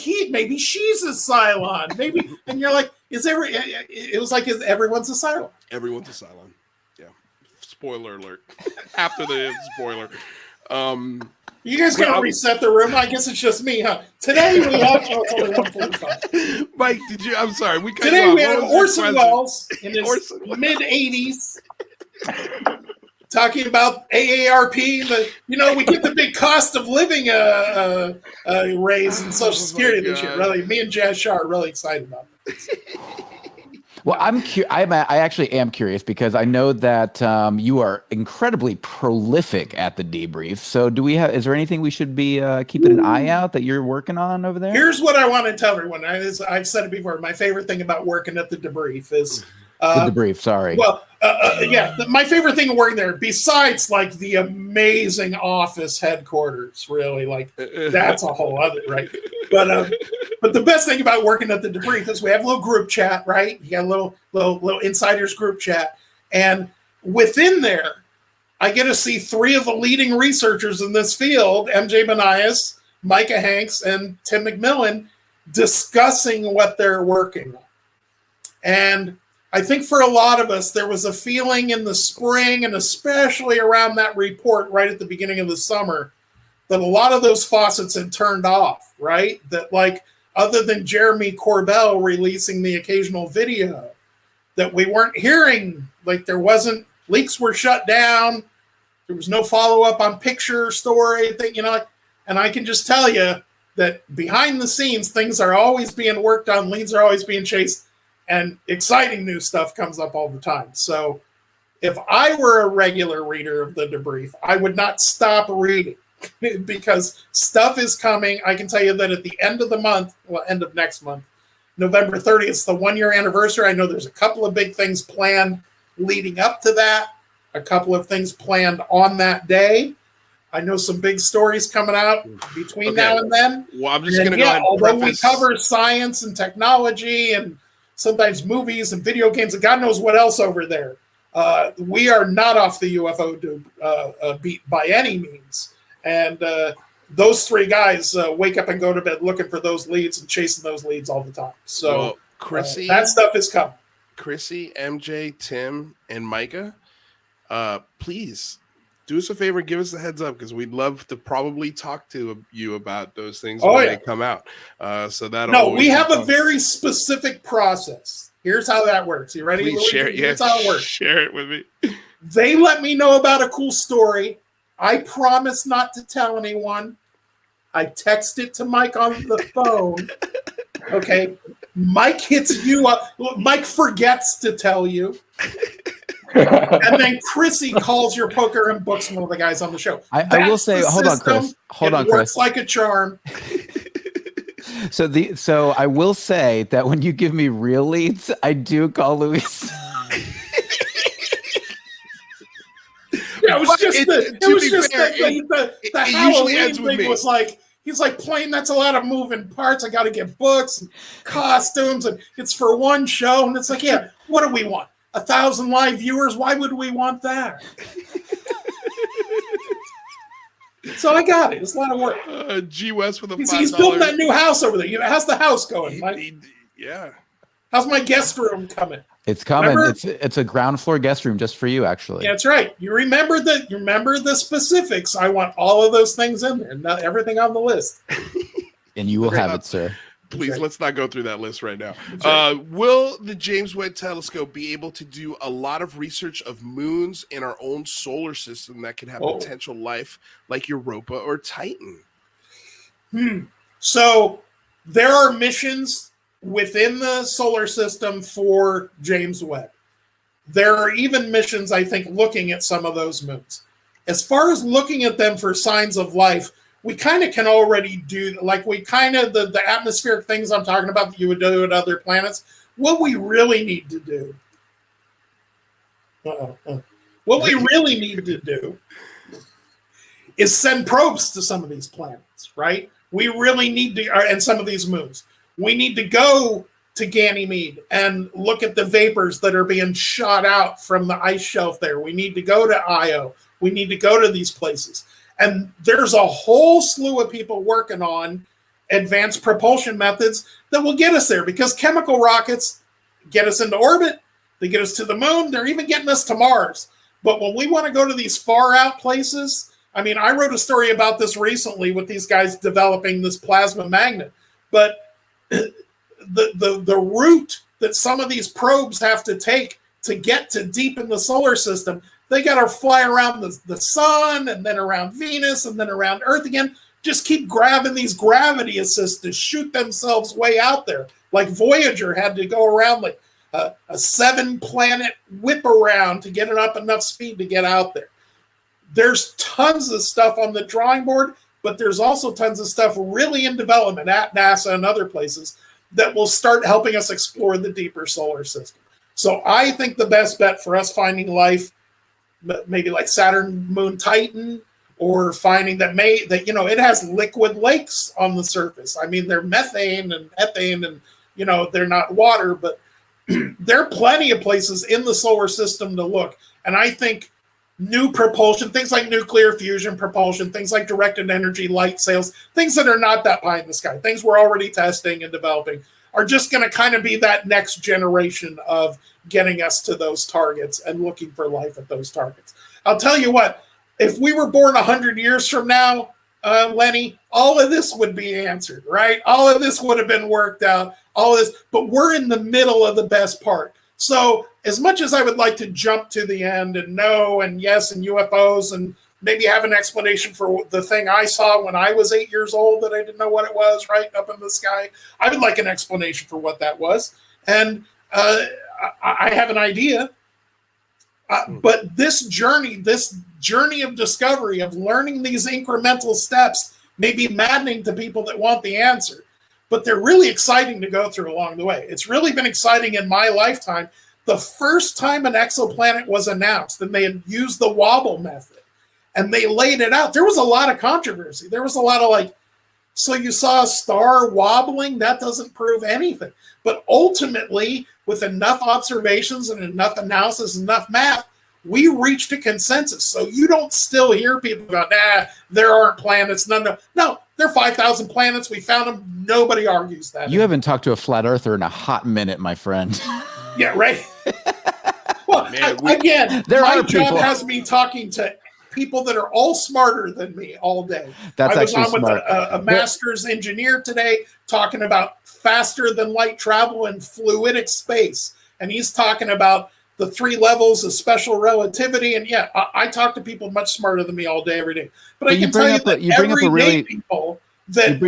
D: she's a Cylon. Maybe, and you're like, it was like, everyone's a Cylon.
A: Everyone's a Cylon. Yeah. Spoiler alert. After the spoiler.
D: You guys gotta reset the room. I guess it's just me, huh? Today we have only 145.
A: Mike, I'm sorry.
D: Today we have Orson Welles in his mid-80s talking about AARP. We get the big cost of living raise in Social Security this year. Really, me and Jazz Shah are really excited about this.
B: Well, I actually am curious, because I know that you are incredibly prolific at the Debrief. So is there anything we should be keeping an eye out that you're working on over there?
D: Here's what I want to tell everyone. I've said it before. My favorite thing about working at the Debrief is
B: the Debrief. Sorry.
D: Well, my favorite thing working there, besides like the amazing office headquarters, really, like that's a whole other, right? But the best thing about working at the Debrief is we have a little group chat, right? You got a little insiders group chat, and within there, I get to see 3 of the leading researchers in this field, MJ Manias, Micah Hanks, and Tim McMillan, discussing what they're working on. And I think for a lot of us, there was a feeling in the spring, and especially around that report right at the beginning of the summer, that a lot of those faucets had turned off, right? That, like, other than Jeremy Corbell releasing the occasional video, that we weren't hearing, like, there wasn't, leaks were shut down, there was no follow-up on picture story, you know, and I can just tell you that behind the scenes, things are always being worked on, leads are always being chased, and exciting new stuff comes up all the time. So if I were a regular reader of the Debrief, I would not stop reading because stuff is coming. I can tell you that at the end of the month, well, end of next month, November 30th, it's the 1-year anniversary. I know there's a couple of big things planned leading up to that, a couple of things planned on that day. I know some big stories coming out between now and then.
A: Well, I'm just going to go ahead and
D: although
A: preface...
D: we cover science and technology and sometimes movies and video games and God knows what else over there, we are not off the UFO beat by any means. And those 3 guys wake up and go to bed looking for those leads and chasing those leads all the time. So
A: Chrissy,
D: that stuff is coming.
A: Chrissy, MJ, Tim, and Micah, please do us a favor, give us a heads up, because we'd love to probably talk to you about those things when they come out. So that'll
D: we have a very specific process. Here's how that works. You ready?
A: Please share it.
D: Here's how it works.
A: Share it with me.
D: They let me know about a cool story. I promise not to tell anyone. I text it to Mike on the phone. Okay. Mike hits you up. Mike forgets to tell you. And then Chrissy calls your poker and books one of the guys on the show.
B: I will say, hold on, Chris. Hold on, Chris.
D: Works like a charm.
B: So I will say that when you give me real leads, I do call Luis.
D: Yeah, it was just the Halloween thing was like, he's like, Plain, that's a lot of moving parts. I got to get books and costumes, and it's for one show. And it's like, yeah, what do we want? 1,000 live viewers? Why would we want that? So I got it. It's a lot of work.
A: G West with a $5.
D: He's building that new house over there. How's the house going, Mike?
A: Yeah.
D: How's my guest room coming?
B: It's coming.
D: Remember?
B: It's a ground floor guest room just for you, actually.
D: Yeah, that's right. You remember the specifics. I want all of those things in there, not everything on the list.
B: And you will have it, sir.
A: Please,
D: right.
A: Let's not go through that list right now. Right. Will the James Webb Telescope be able to do a lot of research of moons in our own solar system that could have potential life like Europa or Titan?
D: So there are missions within the solar system for James Webb. There are even missions, I think, looking at some of those moons. As far as looking at them for signs of life, we kind of can already do, like we kind of, the atmospheric things I'm talking about that you would do at other planets. What we really need to do, what we really need to do is send probes to some of these planets, right? We really need to, and some of these moons. We need to go to Ganymede and look at the vapors that are being shot out from the ice shelf there. We need to go to Io. We need to go to these places. And there's a whole slew of people working on advanced propulsion methods that will get us there, because chemical rockets get us into orbit. They get us to the moon. They're even getting us to Mars. But when we want to go to these far out places, I mean, I wrote a story about this recently with these guys developing this plasma magnet. But the route that some of these probes have to take to get to deep in the solar system, they got to fly around the sun and then around Venus and then around Earth again. Just keep grabbing these gravity assists to shoot themselves way out there. Like Voyager had to go around like a 7-planet whip around to get it up enough speed to get out there. There's tons of stuff on the drawing board, but there's also tons of stuff really in development at NASA and other places that will start helping us explore the deeper solar system. So I think the best bet for us finding life, maybe like Saturn, Moon, Titan, or finding that it has liquid lakes on the surface. I mean, they're methane and ethane and, they're not water, but there are plenty of places in the solar system to look. And I think new propulsion, things like nuclear fusion propulsion, things like directed energy light sails, things that are not that pie in the sky, things we're already testing and developing, are just going to kind of be that next generation of getting us to those targets and looking for life at those targets. I'll tell you what, if we were born 100 years from now, Lenny, all of this would be answered, right? All of this would have been worked out, all of this, but we're in the middle of the best part. So as much as I would like to jump to the end and no and yes and UFOs and maybe have an explanation for the thing I saw when I was 8 years old that I didn't know what it was, right up in the sky, I would like an explanation for what that was. And I have an idea. But this journey of discovery, of learning these incremental steps, may be maddening to people that want the answer. But they're really exciting to go through along the way. It's really been exciting in my lifetime. The first time an exoplanet was announced and they had used the wobble method and they laid it out, there was a lot of controversy. There was a lot of like, so you saw a star wobbling? That doesn't prove anything. But ultimately, with enough observations and enough analysis, enough math, we reached a consensus. So you don't still hear people go, nah, there aren't planets. No, there are 5,000 planets. We found them. Nobody argues that.
B: You haven't talked to a flat earther in a hot minute, my friend.
D: Yeah, right. Well,
A: Man,
D: again,
B: there
D: my
B: are
D: job
B: people.
D: has me talking to people that are all smarter than me all day.
B: That's
D: I was
B: actually
D: on
B: smart.
D: with a master's engineer today talking about faster than light travel in fluidic space. And he's talking about the 3 levels of special relativity. And yeah, I talk to people much smarter than me all day, every day. But I can tell you that everyday people that,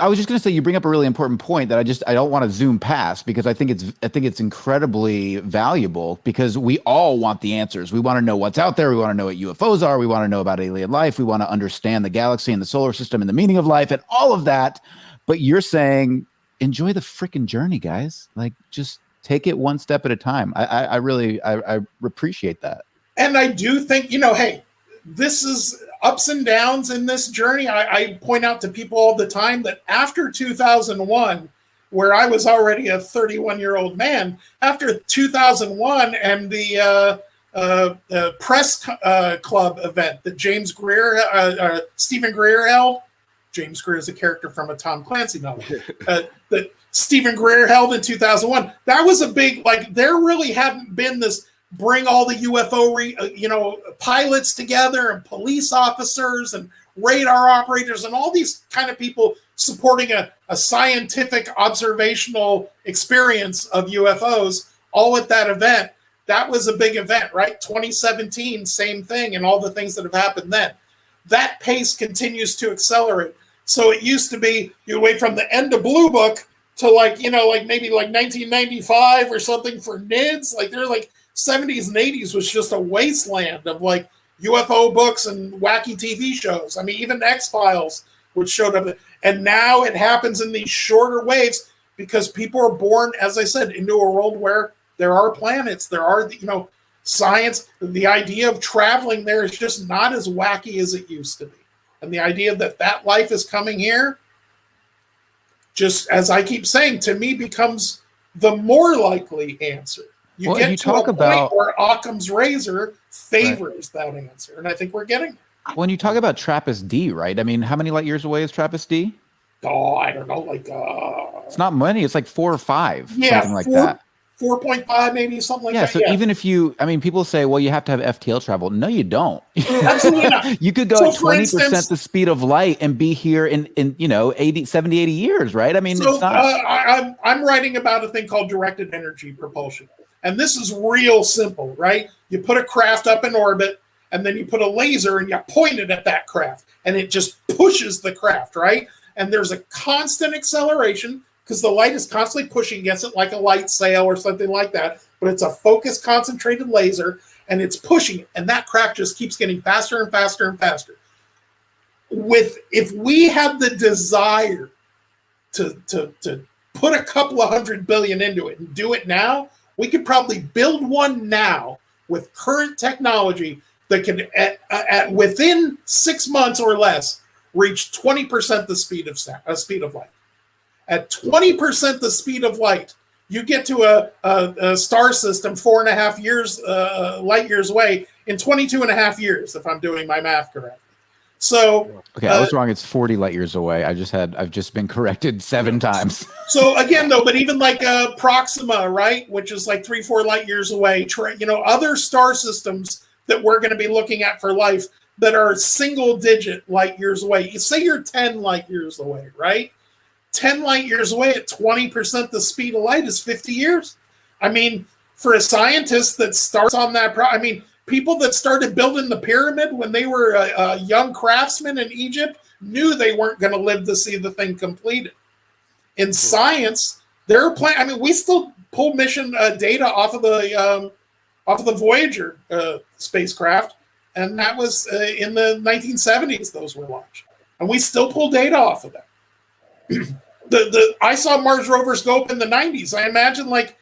B: I was just going to say, you bring up a really important point that I don't want to zoom past, because I think it's incredibly valuable, because we all want the answers. We want to know what's out there. We want to know what UFOs are. We want to know about alien life. We want to understand the galaxy and the solar system and the meaning of life and all of that. But you're saying, enjoy the freaking journey, guys. Like, just take it one step at a time. I really appreciate that. And
D: I do think, hey, this is ups and downs in this journey. I point out to people all the time that after 2001, where I was already a 31-year-old man, after 2001 and the press club event that Stephen Greer held. James Greer is a character from a Tom Clancy novel that Stephen Greer held in 2001. That was a big, there really hadn't been this bring all the UFO, pilots together and police officers and radar operators and all these kind of people supporting a scientific observational experience of UFOs all at that event. That was a big event, right? 2017, same thing, and all the things that have happened then. That pace continues to accelerate. So it used to be you wait from the end of Blue Book to maybe 1995 or something for NIDS. They're 70s and 80s was just a wasteland of UFO books and wacky TV shows. I mean, even X-Files, which showed up. And now it happens in these shorter waves because people are born, as I said, into a world where there are planets, there are, science. The idea of traveling there is just not as wacky as it used to be. And the idea that life is coming here, just as I keep saying, to me becomes the more likely answer. You get to a point where Occam's razor favors that answer, and I think we're getting there.
B: When you talk about TRAPPIST-D, right? I mean, how many light years away is TRAPPIST-D?
D: Oh, I don't know,
B: it's not many. It's 4 or 5, something like that.
D: 4.5, maybe something like that.
B: So even if people say, well, you have to have FTL travel. No, you don't.
D: Absolutely not.
B: You could go at 20% the speed of light and be here in 70, 80 years, right? I mean, it's not.
D: I'm writing about a thing called directed energy propulsion. And this is real simple, right? You put a craft up in orbit, and then you put a laser and you point it at that craft, and it just pushes the craft, right? And there's a constant acceleration because the light is constantly pushing against it like a light sail or something like that. But it's a focused, concentrated laser, and it's pushing it. And that craft just keeps getting faster and faster and faster. If we had the desire to put a couple of 100 billion into it and do it now, we could probably build one now with current technology that can, at within 6 months or less, reach 20% the speed of light. At 20% the speed of light, you get to a star system 4.5 light years away in 22 and a half years, if I'm doing my math correctly. So
B: okay, I was wrong. It's 40 light years away. I've just been corrected 7 times.
D: So again, though, but even like Proxima, right, which is like 3-4 light years away, other star systems that we're going to be looking at for life that are single-digit light years away. You say you're 10 light years away, right? 10 light years away at 20% the speed of light is 50 years. I mean, for a scientist that starts on that, people that started building the pyramid when they were young craftsmen in Egypt knew they weren't going to live to see the thing completed. In science, there are we still pull mission data off of the Voyager spacecraft, and that was in the 1970s. Those were launched, and we still pull data off of that. I saw Mars rovers go up in the 90s. I imagine like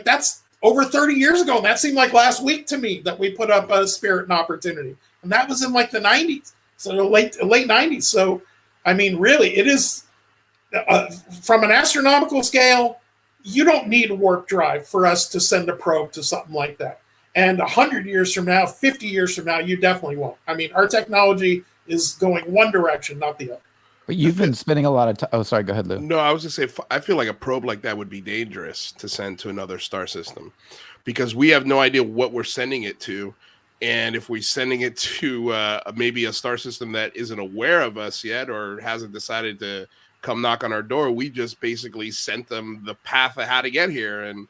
D: that's over 30 years ago, and that seemed like last week to me that we put up a Spirit and Opportunity, and that was in like the 90s, so the late 90s. So, I mean, really, it is from an astronomical scale. You don't need a warp drive for us to send a probe to something like that. And 100 years from now, 50 years from now, you definitely won't. I mean, our technology is going one direction, not the other.
B: But you've been spending a lot of time. Oh, sorry. Go ahead, Lou.
A: No, I was just say I feel like a probe like that would be dangerous to send to another star system, because we have no idea what we're sending it to, and if we're sending it to maybe a star system that isn't aware of us yet or hasn't decided to come knock on our door, we just basically sent them the path of how to get here, and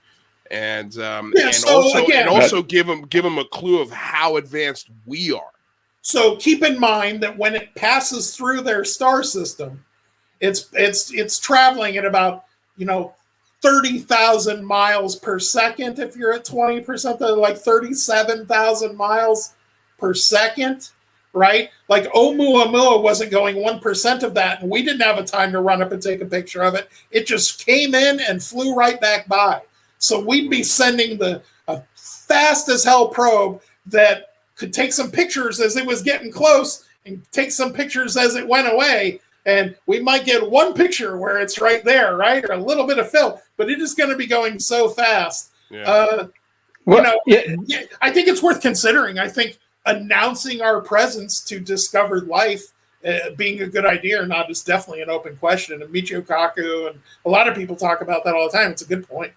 A: also give them a clue of how advanced we are.
D: So keep in mind that when it passes through their star system, it's traveling at about 30,000 miles per second. If you're at 20%, they're like 37,000 miles per second, right? Like Oumuamua wasn't going 1% of that, and we didn't have a time to run up and take a picture of it. It just came in and flew right back by. So we'd be sending a fast as hell probe that could take some pictures as it was getting close and take some pictures as it went away. And we might get one picture where it's right there, right? Or a little bit of film, but it is going to be going so fast. Yeah. I think it's worth considering. I think announcing our presence to discovered life being a good idea or not is definitely an open question. And Michio Kaku and a lot of people talk about that all the time. It's a good point.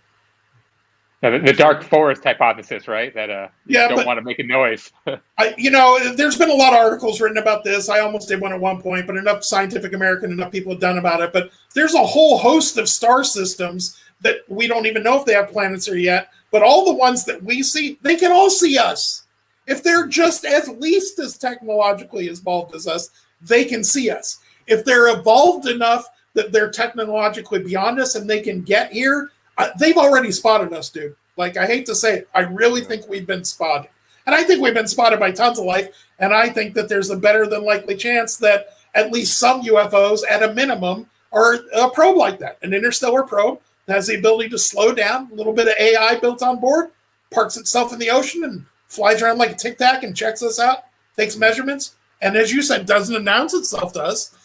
C: The dark forest hypothesis, right? That don't want to make a noise.
D: There's been a lot of articles written about this. I almost did one at one point, but enough Scientific American, enough people have done about it. But there's a whole host of star systems that we don't even know if they have planets there yet. But all the ones that we see, they can all see us. If they're just at least as technologically evolved as us, they can see us. If they're evolved enough that they're technologically beyond us and they can get here, they've already spotted us, dude. Like, I hate to say it, I really think we've been spotted. And I think we've been spotted by tons of life. And I think that there's a better than likely chance that at least some UFOs, at a minimum, are a probe like that. An interstellar probe that has the ability to slow down, a little bit of AI built on board, parks itself in the ocean and flies around like a tic-tac and checks us out, takes measurements. And as you said, doesn't announce itself to us.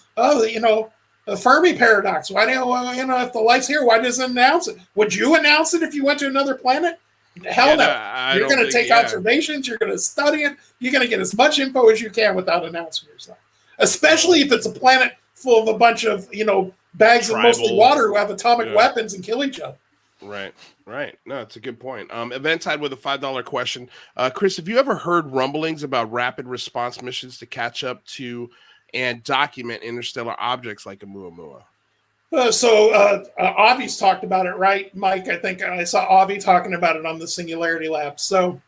D: The Fermi paradox. Why do if the life's here, why doesn't it announce it? Would you announce it if you went to another planet? Hell no. You're going to take observations. You're going to study it. You're going to get as much info as you can without announcing yourself. Especially if it's a planet full of a bunch of bags of mostly water who have atomic weapons and kill each other.
A: Right. No, it's a good point. Eventide with a $5 question. Chris, have you ever heard rumblings about rapid response missions to catch up to and document interstellar objects like Oumuamua?
D: Avi's talked about it, right, Mike? I think I saw Avi talking about it on the Singularity Lab. So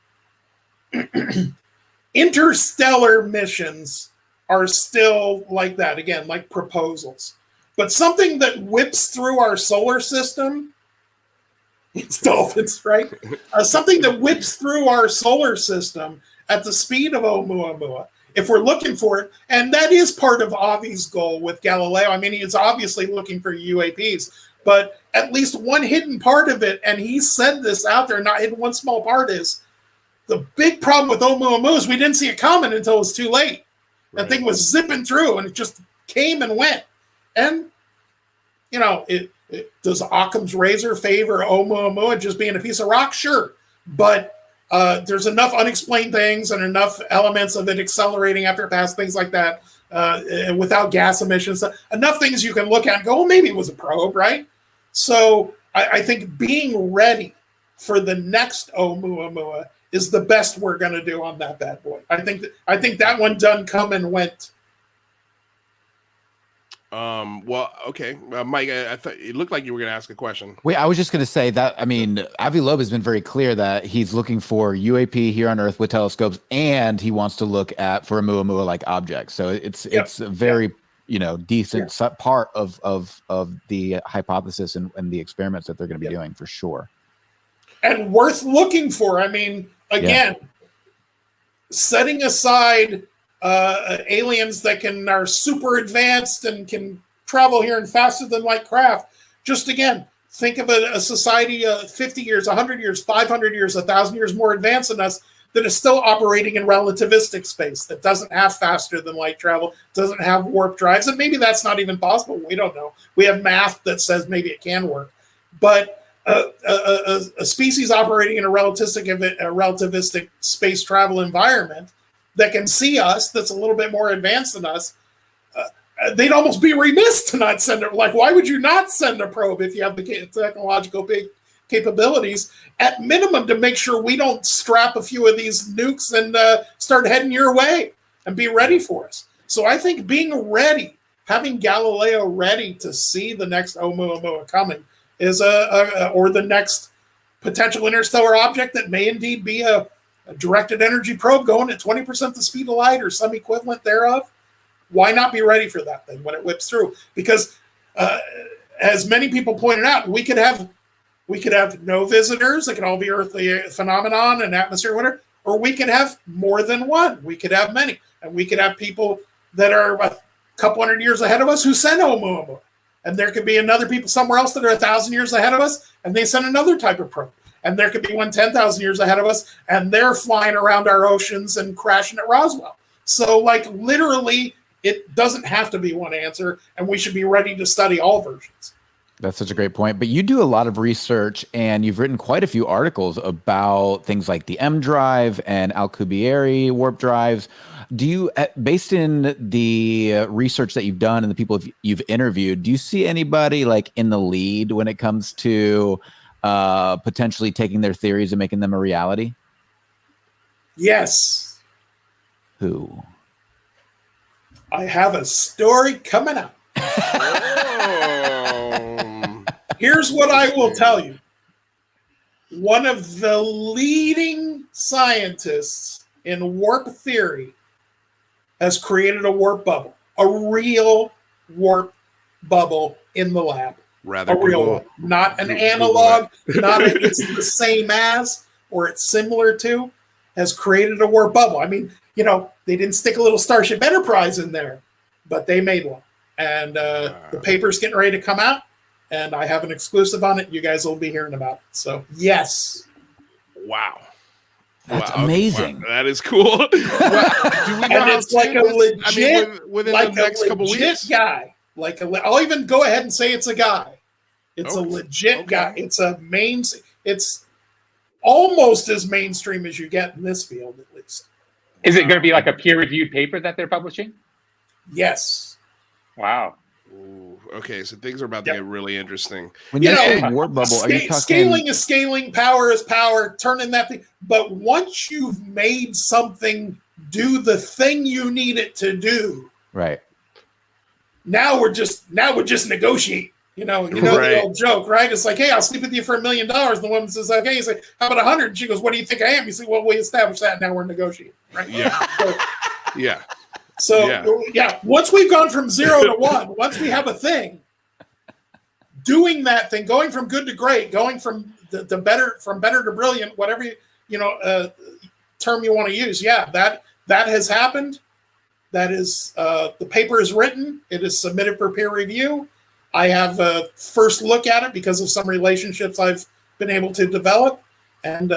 D: interstellar missions are still like that, again, like proposals. But something that whips through our solar system, it's dolphins, right? Something that whips through our solar system at the speed of Oumuamua, if we're looking for it, and that is part of Avi's goal with Galileo. I mean, he's obviously looking for UAPs, but at least one hidden part of it, and he said this out there, not hidden, one small part is, the big problem with Oumuamua is we didn't see it coming until it was too late. That thing was zipping through, and it just came and went. And, does Occam's razor favor Oumuamua just being a piece of rock? Sure. But There's enough unexplained things and enough elements of it accelerating after it passed, things like that, without gas emissions. Enough things you can look at and go, well, maybe it was a probe, right? So I think being ready for the next Oumuamua is the best we're going to do on that bad boy. I think that one done come and went.
A: Well, okay, Mike, I thought it looked like you were going to ask a question.
B: Wait, I was just going to say that, I mean, Avi Loeb has been very clear that he's looking for UAP here on Earth with telescopes, and he wants to look for Oumuamua-like objects. So it's a very decent part of the hypothesis and the experiments that they're going to be doing for sure.
D: And worth looking for. I mean, again, setting aside aliens that are super advanced and can travel here and faster than light craft. Just again, think of a society 50 years, 100 years, 500 years, 1,000 years more advanced than us that is still operating in relativistic space, that doesn't have faster than light travel, doesn't have warp drives, and maybe that's not even possible. We don't know. We have math that says maybe it can work. But a species operating in a relativistic space travel environment that can see us, that's a little bit more advanced than us, they'd almost be remiss to not send it. Like, why would you not send a probe if you have the technological capabilities, at minimum, to make sure we don't strap a few of these nukes and start heading your way and be ready for us? So I think being ready, having Galileo ready to see the next Oumuamua coming is or the next potential interstellar object that may indeed be a directed energy probe going at 20% the speed of light or some equivalent thereof. Why not be ready for that thing when it whips through? Because as many people pointed out, we could have no visitors. It could all be earthly phenomenon and atmosphere, whatever. Or we could have more than one. We could have many. And we could have people that are a couple hundred years ahead of us who send Oumuamua. And there could be another people somewhere else that are 1,000 years ahead of us, and they send another type of probe. And there could be one 10,000 years ahead of us, and they're flying around our oceans and crashing at Roswell. So, like, literally, it doesn't have to be one answer, and we should be ready to study all versions.
B: That's such a great point. But you do a lot of research, and you've written quite a few articles about things like the M drive and Alcubierre warp drives. Do you, based in the research that you've done and the people you've interviewed, do you see anybody like in the lead when it comes to potentially taking their theories and making them a reality?
D: Yes.
B: Who?
D: I have a story coming up. Here's what I will tell you. One of the leading scientists in warp theory has created a warp bubble, a real warp bubble in the lab.
A: Rather
D: a real one, not an analog, not it's the same as or it's similar to, has created a warp bubble. I mean, they didn't stick a little Starship Enterprise in there, but they made one. And the paper's getting ready to come out, and I have an exclusive on it. You guys will be hearing about it. So, yes.
A: Wow.
B: That's amazing.
A: Wow. That is cool. Do we know
D: and it's like a legit,
A: within the next couple weeks?
D: Guy. I'll even go ahead and say it's a guy. It's a legit guy. It's it's almost as mainstream as you get in this field, at least.
C: Is it going to be like a peer-reviewed paper that they're publishing?
D: Yes.
C: Wow.
A: Ooh, okay, so things are about to get really interesting.
B: When you say warp bubble, are you talking...
D: Scaling is scaling, power is power, turning that thing. But once you've made something do the thing you need it to do,
B: right?
D: Now we're just negotiate. The old joke, right? It's like, hey, I'll sleep with you for $1 million. The woman says, okay. He's like, how about 100? And she goes, what do you think I am? You say, well, we established that. Now we're negotiating, right?
A: Yeah.
D: So once we've gone from 0 to 1, once we have a thing, doing that thing, going from good to great, going from the better, from better to brilliant, whatever term you want to use. Yeah, that has happened. That is, the paper is written. It is submitted for peer review. I have a first look at it because of some relationships I've been able to develop, and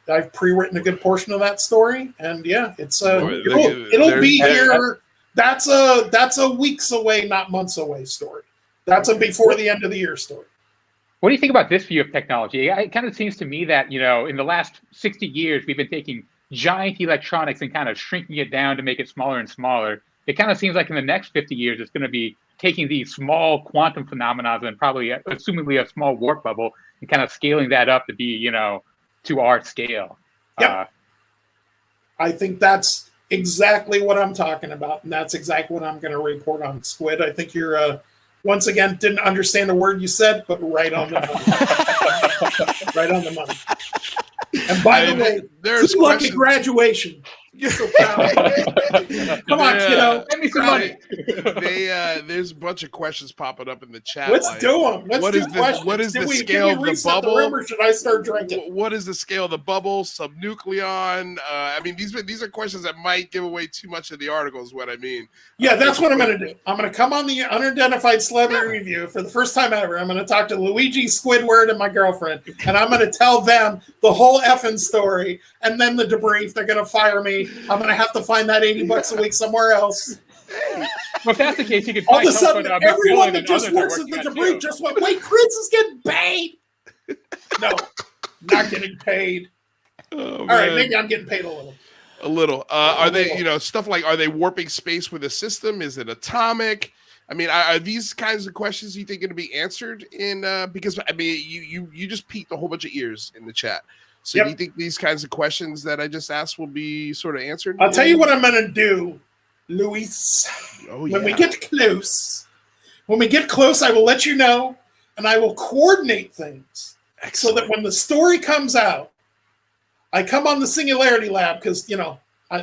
D: I've pre-written a good portion of that story. And it's it'll be here. That's a weeks away, not months away story. That's a before the end of the year story.
C: What do you think about this view of technology? It kind of seems to me that, in the last 60 years, we've been taking giant electronics and kind of shrinking it down to make it smaller and smaller. It kind of seems like in the next 50 years, it's going to be taking these small quantum phenomena and probably assumingly a small warp bubble and kind of scaling that up to be, to our scale.
D: Yep. I think that's exactly what I'm talking about. And that's exactly what I'm going to report on, Squid. I think you're, once again, didn't understand a word you said, but right on the money. Right on the money. And by the way,
A: there's
D: good luck at graduation. You're so proud. Come on, kiddo.
C: Give me some money.
A: There's a bunch of questions popping up in the chat.
D: Let's do them. Let's do questions.
A: What is the scale of the bubble?
D: The room, or should I start drinking?
A: What is the scale of the bubble? Subnucleon? I mean, these are questions that might give away too much of the article, is what I mean.
D: Yeah, that's what I'm going to do. I'm going to come on the Unidentified Celebrity Review for the first time ever. I'm going to talk to Luigi, Squidward, and my girlfriend, and I'm going to tell them the whole effing story, and then the debrief. They're going to fire me. I'm going to have to find that $80 a week somewhere else.
C: Well, if that's the case, you could
D: all of a sudden, everyone that just works at the debrief just went, wait, Chris is getting paid. No, not getting paid.
A: Oh,
D: all right, maybe I'm getting paid a little.
A: A little. Are they, stuff like, are they warping space with a system? Is it atomic? I mean, are these kinds of questions you think going to be answered in, because I mean, you just piqued a whole bunch of ears in the chat. So do you think these kinds of questions that I just asked will be sort of answered?
D: I'll tell you what I'm going to do, Luis. When we get close, I will let you know, and I will coordinate things. Excellent. So that when the story comes out, I come on the Singularity Lab because,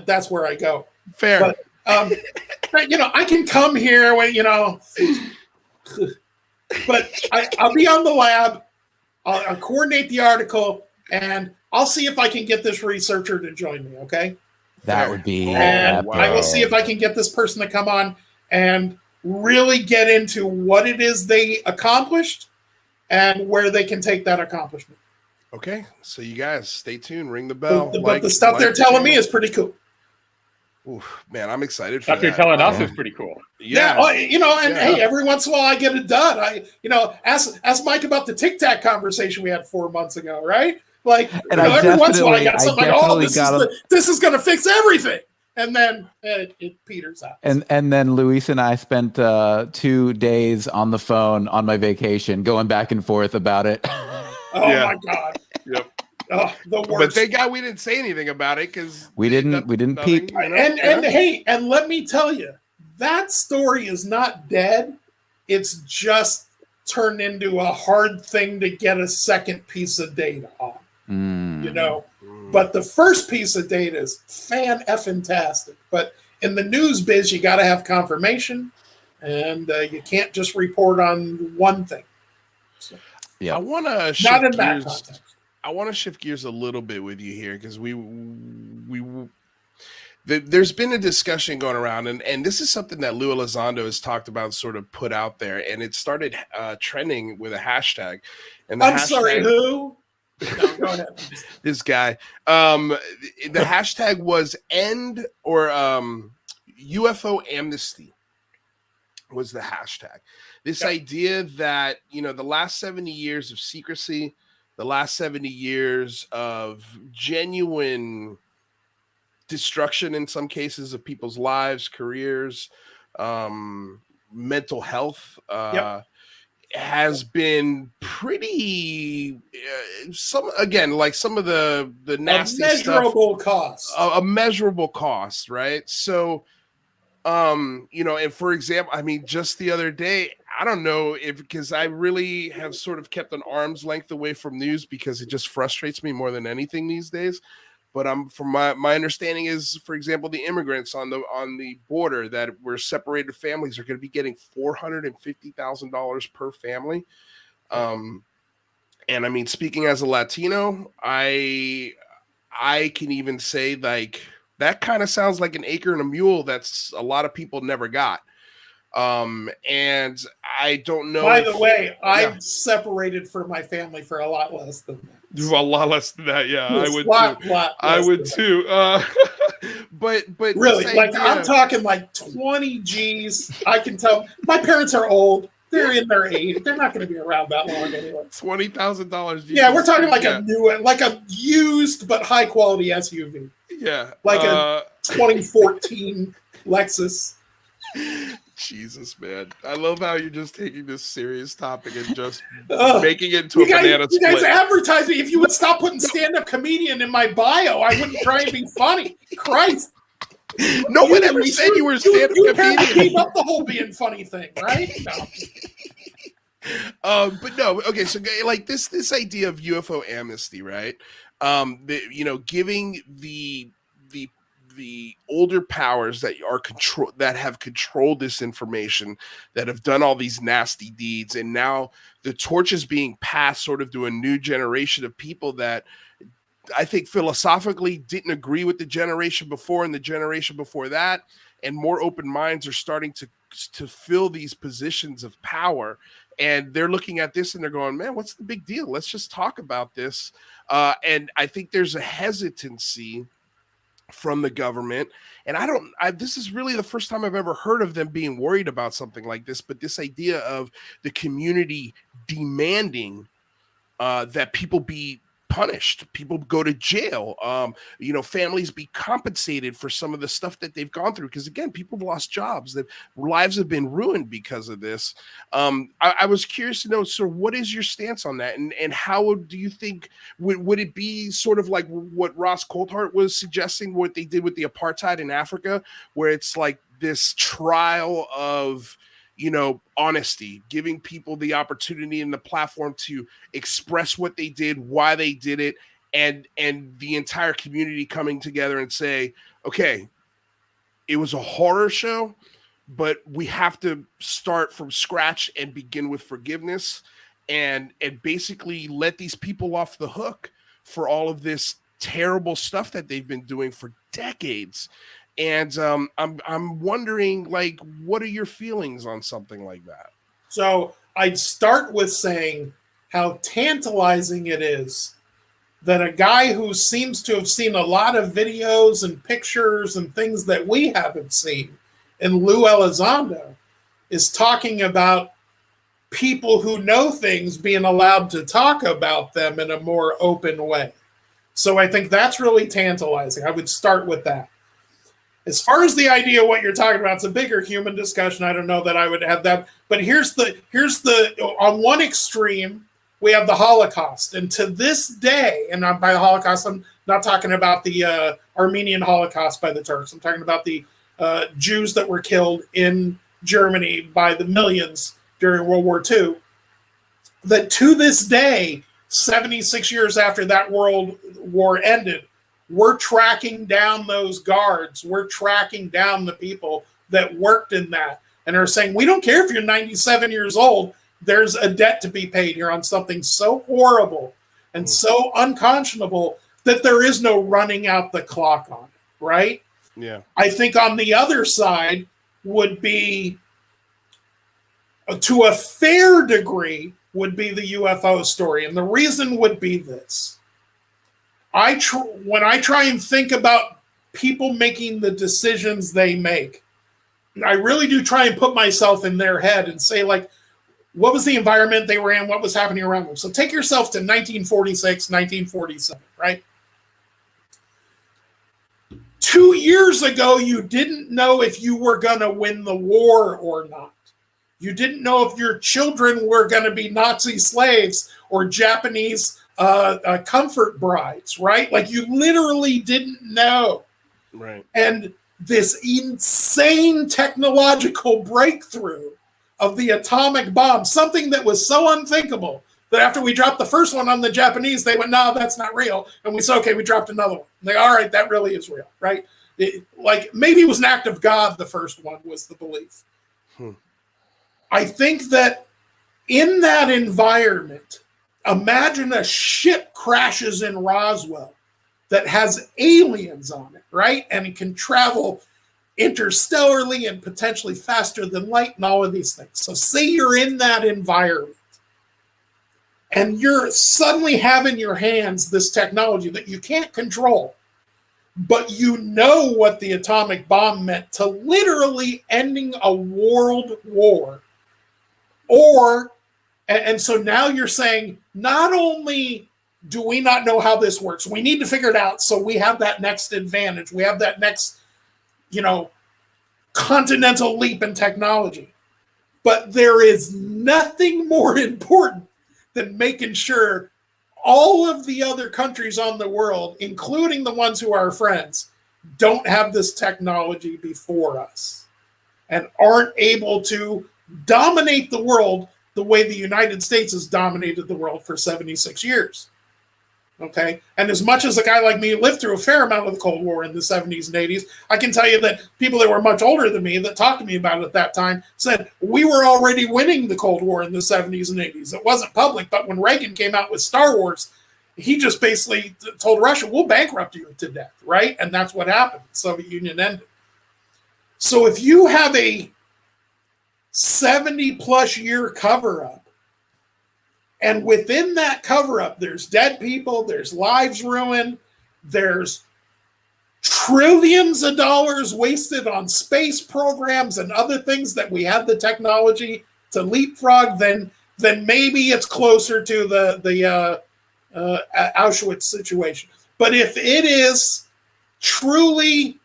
D: that's where I go.
A: Fair.
D: But, I can come here when, but I'll be on the lab. I'll coordinate the article. And I'll see if I can get this researcher to join me, okay?
B: That would be...
D: And I will see if I can get this person to come on and really get into what it is they accomplished and where they can take that accomplishment.
A: Okay, so you guys, stay tuned, ring the bell.
D: But the stuff they're telling me is pretty cool.
A: Oof, man, I'm excited for
C: that. Stuff you're telling us is pretty cool.
A: Yeah.
D: Hey, every once in a while I get it done. Ask Mike about the Tic Tac conversation we had 4 months ago, right? Like, every once in a while I got something like, this is going to fix everything. And then it peters out.
B: And then Luis and I spent 2 days on the phone on my vacation going back and forth about it.
D: My God.
A: Yep.
D: Oh, the worst.
A: But thank God we didn't say anything about it because
B: we didn't peep.
D: And let me tell you, that story is not dead. It's just turned into a hard thing to get a second piece of data on. But the first piece of data is fan-effing-tastic. But in the news biz, you got to have confirmation, and you can't just report on one thing. So,
A: I want to shift gears. I want to shift gears a little bit with you here because there's been a discussion going around, and this is something that Lou Elizondo has talked about, sort of put out there, and it started trending with a hashtag. And
D: I'm sorry, who? No, go ahead.
A: This guy. The hashtag was end or UFO amnesty was the hashtag. This idea that, the last 70 years of secrecy, the last 70 years of genuine destruction in some cases of people's lives, careers, mental health, has been pretty some of the nasty
D: immeasurable cost.
A: A measurable cost, right? So and for example, I mean, just the other day, I don't know because I really have sort of kept an arm's length away from news because it just frustrates me more than anything these days. But from my understanding is, for example, the immigrants on the border that were separated families are going to be getting $450,000 per family. And I mean, speaking as a Latino, I can even say like that kind of sounds like an acre and a mule. That's a lot of people never got. And I don't know.
D: By the way, I'm separated from my family for a lot less than that.
A: A lot less than that, yeah. I would too.
D: I
A: would too. But
D: really, like I'm talking like 20 G's. I can tell my parents are old. They're in their 80s. They're not going to be around that long anyway.
A: $20,000.
D: Yeah, we're talking like a used but high quality SUV.
A: Yeah,
D: like a 2014 Lexus.
A: Jesus, man. I love how you're just taking this serious topic and just making it into a banana split.
D: You guys advertise me. If you would stop putting stand-up comedian in my bio, I wouldn't try and be funny. Christ.
A: No one ever said you were a stand-up comedian.
D: You gave up the whole being funny thing, right?
A: No. But no, okay, so like this idea of UFO amnesty, right? Giving the older powers that have controlled this information, that have done all these nasty deeds, and now the torch is being passed sort of to a new generation of people that I think philosophically didn't agree with the generation before and the generation before that, and more open minds are starting to fill these positions of power. And they're looking at this and they're going, man, what's the big deal? Let's just talk about this. And I think there's a hesitancy from the government. And this is really the first time I've ever heard of them being worried about something like this, but this idea of the community demanding that people be punished, people go to jail, families be compensated for some of the stuff that they've gone through. Because again, people have lost jobs, their lives have been ruined because of this. I was curious to know, so what is your stance on that? And how do you think, would it be sort of like what Ross Coulthart was suggesting, what they did with the apartheid in Africa, where it's like this trial of, honesty, giving people the opportunity and the platform to express what they did, why they did it, and the entire community coming together and say, okay, it was a horror show, but we have to start from scratch and begin with forgiveness and basically let these people off the hook for all of this terrible stuff that they've been doing for decades. And I'm wondering, like, what are your feelings on something like that?
D: So I'd start with saying how tantalizing it is that a guy who seems to have seen a lot of videos and pictures and things that we haven't seen, in Lou Elizondo, is talking about people who know things being allowed to talk about them in a more open way. So I think that's really tantalizing. I would start with that. As far as the idea of what you're talking about, it's a bigger human discussion. I don't know that I would have that. But here's the on one extreme, we have the Holocaust. And to this day, and by the Holocaust, I'm not talking about the Armenian Holocaust by the Turks. I'm talking about the Jews that were killed in Germany by the millions during World War II. That to this day, 76 years after that World War ended, we're tracking down those guards. We're tracking down the people that worked in that and are saying, we don't care if you're 97 years old. There's a debt to be paid here on something so horrible and so unconscionable that there is no running out the clock on it, right?
A: Yeah.
D: I think on the other side would be, to a fair degree, would be the UFO story. And the reason would be this. When I try and think about people making the decisions they make, I really do try and put myself in their head and say, like, what was the environment they were in? What was happening around them? So take yourself to 1946, 1947, right? 2 years ago, you didn't know if you were going to win the war or not. You didn't know if your children were going to be Nazi slaves or Japanese comfort brides, right? Like, you literally didn't know.
A: Right.
D: And this insane technological breakthrough of the atomic bomb, something that was so unthinkable that after we dropped the first one on the Japanese, they went, no, that's not real. And we said, okay, we dropped another one. And they, all right, that really is real, right? Like, maybe it was an act of God, the first one was the belief. I think that in that environment, imagine a ship crashes in Roswell that has aliens on it, right? And it can travel interstellarly and potentially faster than light and all of these things. So say you're in that environment and you're suddenly have in your hands this technology that you can't control, but you know what the atomic bomb meant to literally ending a world war And so now you're saying, not only do we not know how this works, we need to figure it out so we have that next advantage. We have that next, continental leap in technology. But there is nothing more important than making sure all of the other countries on the world, including the ones who are our friends, don't have this technology before us and aren't able to dominate the world the way the United States has dominated the world for 76 years. Okay? And as much as a guy like me lived through a fair amount of the Cold War in the 70s and 80s, I can tell you that people that were much older than me that talked to me about it at that time said we were already winning the Cold War in the 70s and 80s. It wasn't public, but when Reagan came out with Star Wars, he just basically told Russia, we'll bankrupt you to death, right? And that's what happened. The Soviet Union ended. So if you have a 70-plus year cover-up, and within that cover-up, there's dead people, there's lives ruined, there's trillions of dollars wasted on space programs and other things that we have the technology to leapfrog, then maybe it's closer to the Auschwitz situation. But if it is truly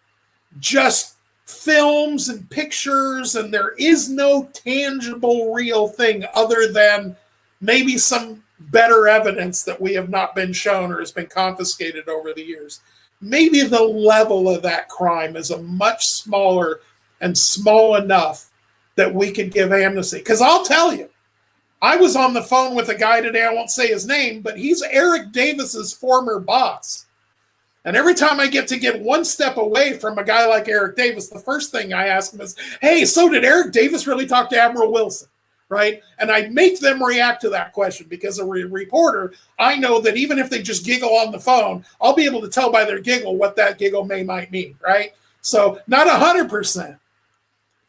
D: just films and pictures and there is no tangible real thing other than maybe some better evidence that we have not been shown or has been confiscated over the years, maybe the level of that crime is a much smaller and small enough that we could give amnesty. Because I'll tell you, I was on the phone with a guy today, I won't say his name, but he's Eric Davis's former boss. And every time I get one step away from a guy like Eric Davis, the first thing I ask him is, hey, so did Eric Davis really talk to Admiral Wilson? Right? And I make them react to that question because as a reporter, I know that even if they just giggle on the phone, I'll be able to tell by their giggle what that giggle might mean, right? So not 100%.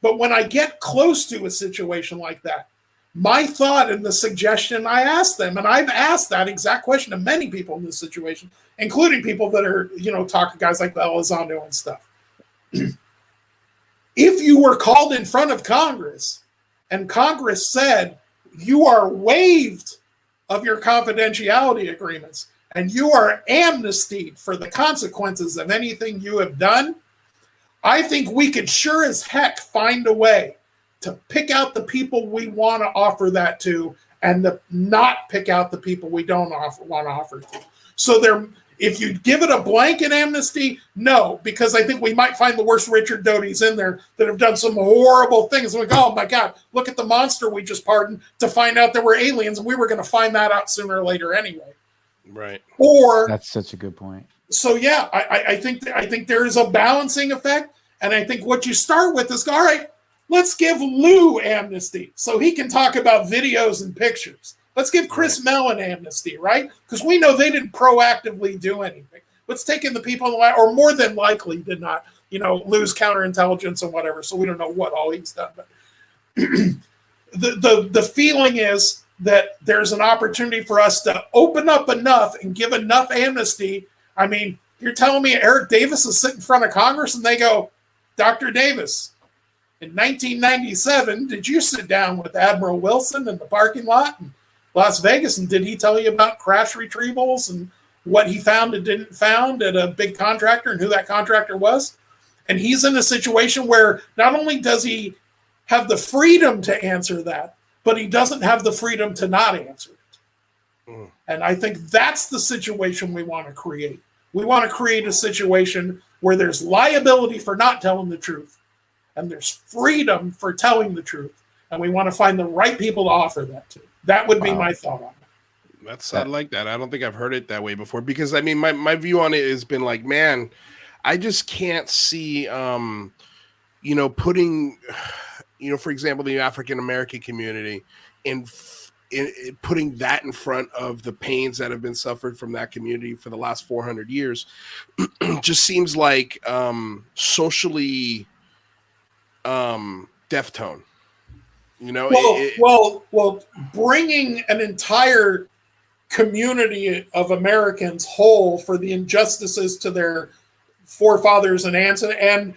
D: But when I get close to a situation like that, my thought and the suggestion I ask them, and I've asked that exact question to many people in this situation, including people that are, talking guys like Elizondo and stuff. If you were called in front of Congress and Congress said you are waived of your confidentiality agreements and you are amnestied for the consequences of anything you have done, I think we could sure as heck find a way to pick out the people we want to offer that to and not pick out the people we don't want to offer to. So if you give it a blanket amnesty, no, because I think we might find the worst Richard Doty's in there that have done some horrible things. And we go, oh my God, look at the monster we just pardoned to find out there were aliens, and we were going to find that out sooner or later anyway.
A: Right.
B: Or that's such a good point.
D: So yeah, I think there is a balancing effect, and I think what you start with is, all right, let's give Lou amnesty so he can talk about videos and pictures. Let's give Chris Mellon amnesty, right? Because we know they didn't proactively do anything. Let's take in the people, or more than likely did not, lose counterintelligence and whatever. So we don't know what all he's done. But the feeling is that there's an opportunity for us to open up enough and give enough amnesty. I mean, you're telling me Eric Davis is sitting in front of Congress and they go, Dr. Davis, in 1997, did you sit down with Admiral Wilson in the parking lot in Las Vegas, and did he tell you about crash retrievals and what he found and didn't found at a big contractor and who that contractor was? And he's in a situation where not only does he have the freedom to answer that, but he doesn't have the freedom to not answer it. And I think that's the situation we want to create. We want to create a situation where there's liability for not telling the truth, and there's freedom for telling the truth. And we want to find the right people to offer that to. That would be my thought on it.
A: I like that. I don't think I've heard it that way before, because I mean, my view on it has been like, man, I just can't see, putting, for example, the African American community in putting that in front of the pains that have been suffered from that community for the last 400 years, just seems like socially deftone.
D: Well, bringing an entire community of Americans whole for the injustices to their forefathers and ancestors, and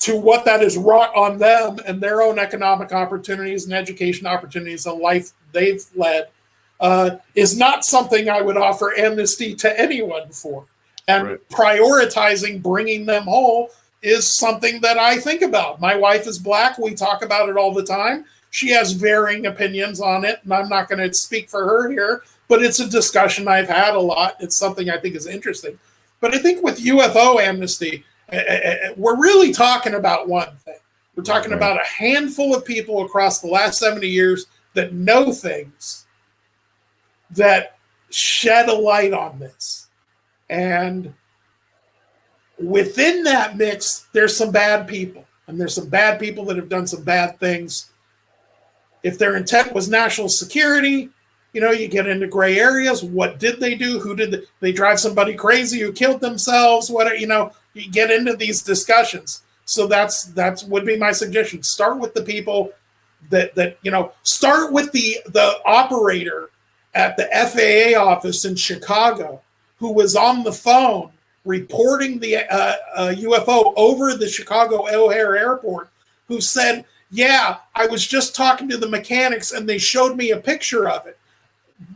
D: to what that has wrought on them and their own economic opportunities and education opportunities and life they've led, is not something I would offer amnesty to anyone for. And prioritizing bringing them home is something that I think about. My wife is Black. We talk about it all the time. She has varying opinions on it, and I'm not going to speak for her here, but it's a discussion I've had a lot. It's something I think is interesting. But I think with UFO amnesty, we're really talking about one thing. We're talking about a handful of people across the last 70 years that know things that shed a light on this. And within that mix, there's some bad people. And there's some bad people that have done some bad things. If their intent was national security, you get into gray areas. What did they do? Who did they drive somebody crazy who killed themselves? What, you get into these discussions. So that's would be my suggestion. Start with the people that start with the operator at the FAA office in Chicago who was on the phone reporting the UFO over the Chicago O'Hare Airport, who said, yeah, I was just talking to the mechanics and they showed me a picture of it.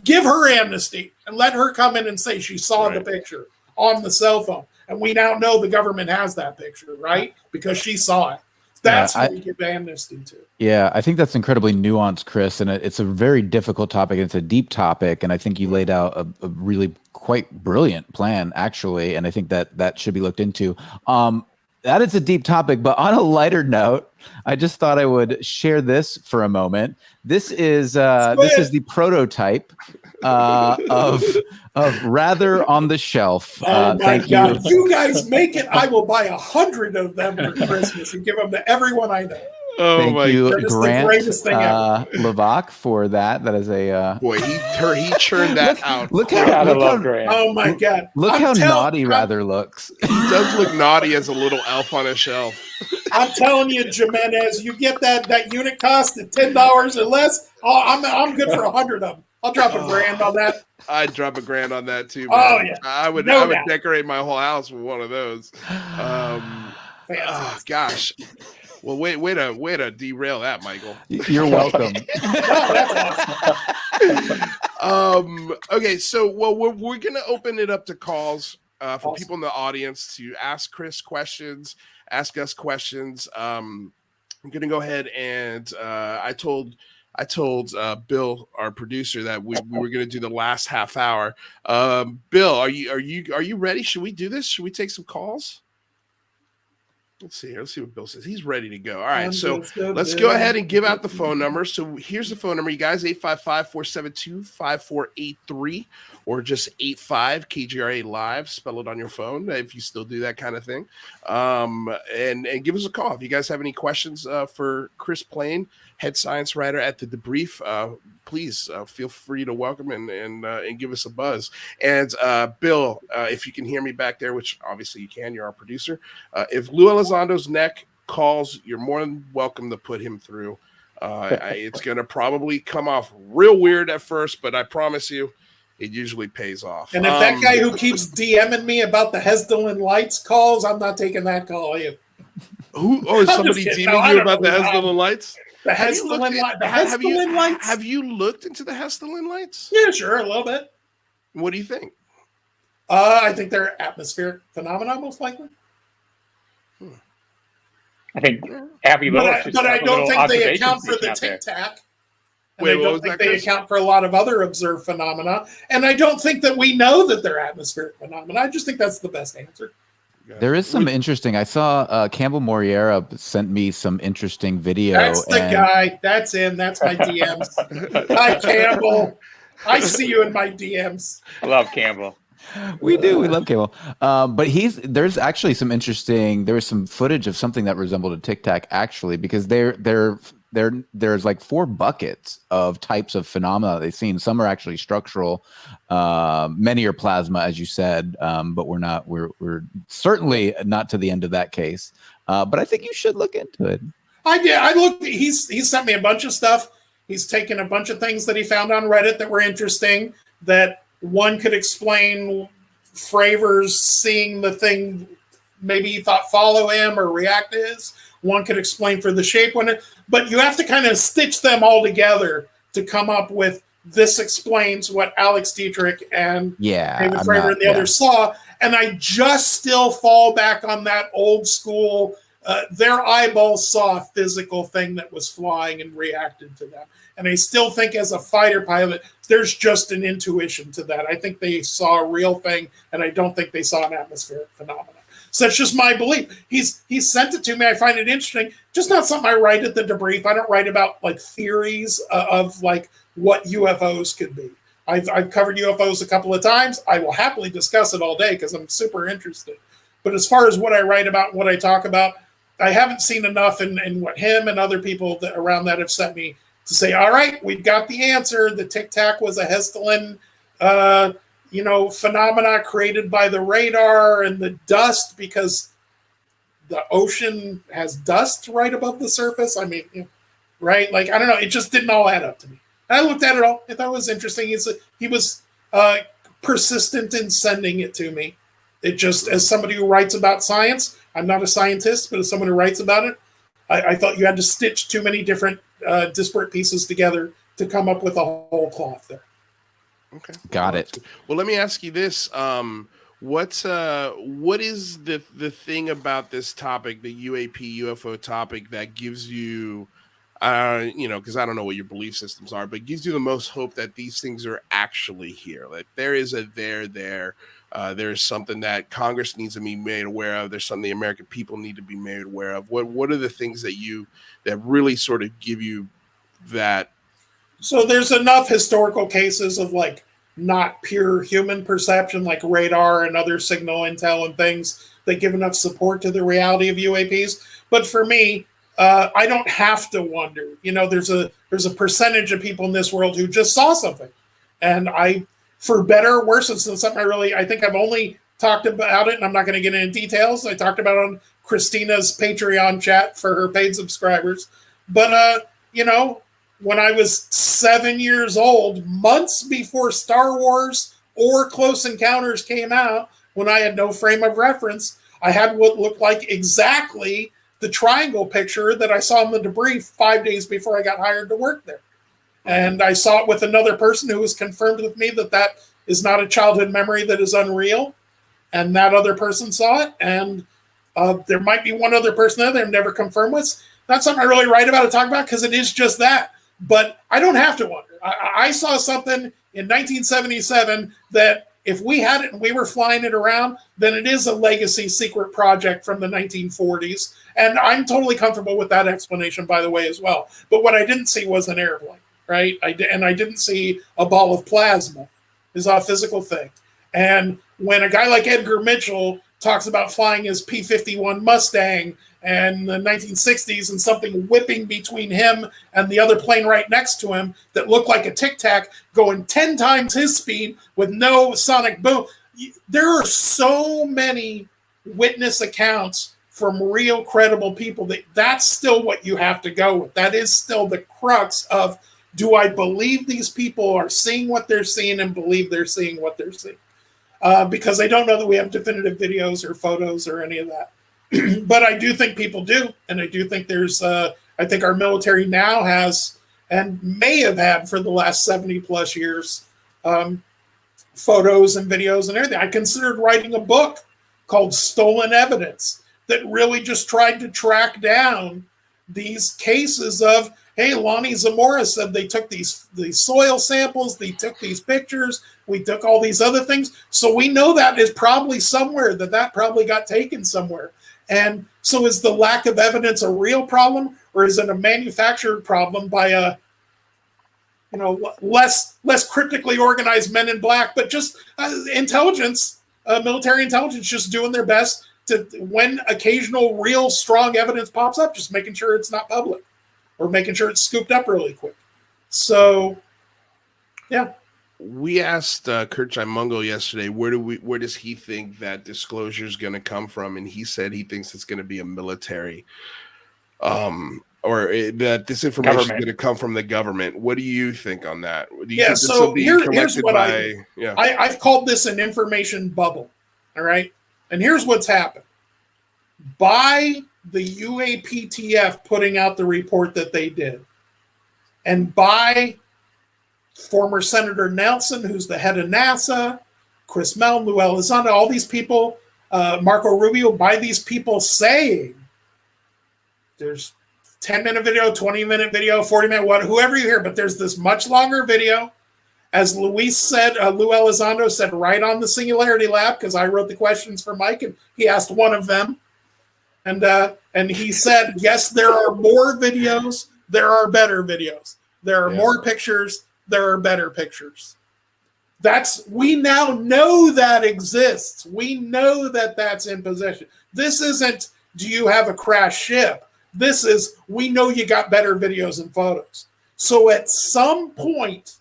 D: Give her amnesty and let her come in and say she saw the picture on the cell phone. And we now know the government has that picture, right? Because she saw it. That's what we give amnesty to.
B: Yeah, I think that's incredibly nuanced, Chris, and it's a very difficult topic. It's a deep topic, and I think you laid out a really quite brilliant plan, actually, and I think that should be looked into. That is a deep topic, but on a lighter note, I just thought I would share this for a moment. This is the prototype of Rather on the Shelf.
D: Oh my God! You guys make it. I will buy 100 of them for Christmas and give them to everyone I know.
A: Oh
B: Thank
A: my
B: you,
A: God.
B: Grant
A: Levac,
B: for that. That is a
A: boy. He churned that out.
B: Look how
D: oh my God!
B: Look how naughty Rather looks.
A: He does look naughty as a little elf on a shelf.
D: I'm telling you, Jimenez, you get that unit cost at $10 or less. I'm good for 100 of them. I'll drop $1,000 on that.
A: I'd drop $1,000 on that too. Man.
D: Oh yeah,
A: I would decorate my whole house with one of those. Oh, gosh. Well, way to derail that, Michael.
B: You're welcome.
A: Okay, so we're gonna open it up to calls for people in the audience to ask Chris questions, ask us questions. I'm gonna go ahead and I told Bill, our producer, that we were gonna do the last half hour. Bill, are you ready? Should we do this? Should we take some calls? Let's see here. Let's see what Bill says. He's ready to go. All right. So let's go ahead and give out the phone number. So here's the phone number, you guys, 855-472-5483 or just 85 KGRA live. Spell it on your phone if you still do that kind of thing. And give us a call. If you guys have any questions for Chris Plain, head science writer at the Debrief, please feel free to welcome and give us a buzz. And Bill, if you can hear me back there, which obviously you can, you're our producer. If Lou Elizondo's neck calls, you're more than welcome to put him through. It's going to probably come off real weird at first, but I promise you, it usually pays off.
D: And if that guy who keeps DMing me about the Hesdelin lights calls, I'm not taking that call either.
A: Who? Oh, is somebody DMing you about the Hesdelin lights?
D: The Hesdelin lights?
A: Have you looked into the Hesdelin lights?
D: Yeah, sure, a little bit.
A: What do you think?
D: I think they're atmospheric phenomena, most likely.
C: I think Abby
D: but I don't think they account for the Tic Tac. And I don't think they account for a lot of other observed phenomena. And I don't think that we know that they're atmospheric phenomena. I just think that's the best answer.
B: There is some interesting. I saw Campbell Moriera sent me some interesting video.
D: That's the guy. That's him. That's my DMs. Hi, Campbell. I see you in my DMs.
C: I love Campbell.
B: We do. We love Campbell. But there's actually some interesting. There was some footage of something that resembled a Tic Tac, actually, because there's like 4 buckets of types of phenomena they've seen. Some are actually structural, many are plasma, as you said, but we're certainly not to the end of that case. But I think you should look into it.
D: I did. I looked. He's sent me a bunch of stuff. He's taken a bunch of things that he found on Reddit that were interesting. That one could explain Fravors seeing the thing maybe he thought follow him or react to his. One could explain for the shape one, but you have to kind of stitch them all together to come up with this explains what Alex Dietrich and David Fravor and the others saw. And I just still fall back on that old school, their eyeballs saw a physical thing that was flying and reacted to them. And I still think as a fighter pilot, there's just an intuition to that. I think they saw a real thing, and I don't think they saw an atmospheric phenomenon. So that's just my belief. He's sent it to me. I find it interesting. Just not something I write at the debrief. I don't write about like theories of like what UFOs could be. I've covered UFOs a couple of times. I will happily discuss it all day because I'm super interested. But as far as what I write about, what I talk about, I haven't seen enough in what him and other people that around that have sent me to say, all right, we've got the answer. The Tic Tac was a Hestelin, phenomena created by the radar and the dust because the ocean has dust right above the surface. I mean, right? Like, I don't know. It just didn't all add up to me. And I looked at it all. I thought it was interesting. He was persistent in sending it to me. It just, as somebody who writes about science, I'm not a scientist, but as someone who writes about it, I thought you had to stitch too many different disparate pieces together to come up with a whole cloth there.
A: Okay.
B: Got it.
A: Well, let me ask you this. What is the thing about this topic, the UAP UFO topic, that gives you, because I don't know what your belief systems are, but gives you the most hope that these things are actually here? Like there is a there. There's something that Congress needs to be made aware of. There's something the American people need to be made aware of. What are the things that really sort of give you that?
D: So there's enough historical cases of like not pure human perception, like radar and other signal intel and things that give enough support to the reality of UAPs. But for me, I don't have to wonder. There's a percentage of people in this world who just saw something, and for better or worse, it's something I think I've only talked about it, and I'm not going to get into details. I talked about it on Christina's Patreon chat for her paid subscribers. But, when I was 7 years old, months before Star Wars or Close Encounters came out, when I had no frame of reference, I had what looked like exactly the triangle picture that I saw in the debrief 5 days before I got hired to work there. And I saw it with another person who was confirmed with me that is not a childhood memory that is unreal. And that other person saw it. And there might be one other person there that I've never confirmed with. Not something I really write about or talk about because it is just that. But I don't have to wonder. I saw something in 1977 that if we had it and we were flying it around, then it is a legacy secret project from the 1940s. And I'm totally comfortable with that explanation, by the way, as well. But what I didn't see was an airplane. Right, I didn't see a ball of plasma. It's a physical thing. And when a guy like Edgar Mitchell talks about flying his P-51 Mustang and the 1960s and something whipping between him and the other plane right next to him that looked like a Tic Tac going 10 times his speed with no sonic boom, there are so many witness accounts from real credible people that's still what you have to go with. That is still the crux of, do I believe these people are seeing what they're seeing and believe they're seeing what they're seeing? Because I don't know that we have definitive videos or photos or any of that. But I do think people do. And I do think I think our military now has, and may have had for the last 70 plus years, photos and videos and everything. I considered writing a book called Stolen Evidence that really just tried to track down these cases of, hey, Lonnie Zamora said they took these soil samples, they took these pictures, we took all these other things. So we know that is probably somewhere, that probably got taken somewhere. And so is the lack of evidence a real problem, or is it a manufactured problem by a less cryptically organized men in black, but just intelligence, military intelligence just doing their best to, when occasional real strong evidence pops up, just making sure it's not public. Or making sure it's scooped up really quick. So, yeah.
A: We asked Kurt Chimungo yesterday, where does he think that disclosure is going to come from? And he said he thinks it's going to be a military, that this information is going to come from the government. What do you think on that? Do you think this will be collected
D: I've called this an information bubble. All right. And here's what's happened. by the UAPTF putting out the report that they did, and by former Senator Nelson, who's the head of NASA, Chris Mellon, Lou Elizondo, all these people, Marco Rubio, by these people saying there's 10-minute video, 20-minute video, 40-minute, whoever you hear, but there's this much longer video. As Luis said, Lou Elizondo said right on the Singularity Lab, because I wrote the questions for Mike, and he asked one of them. And he said, yes, there are more videos, there are better videos. There are more pictures, there are better pictures. We now know that exists. We know that that's in possession. This isn't, do you have a crashed ship? This is, we know you got better videos and photos. So at some point,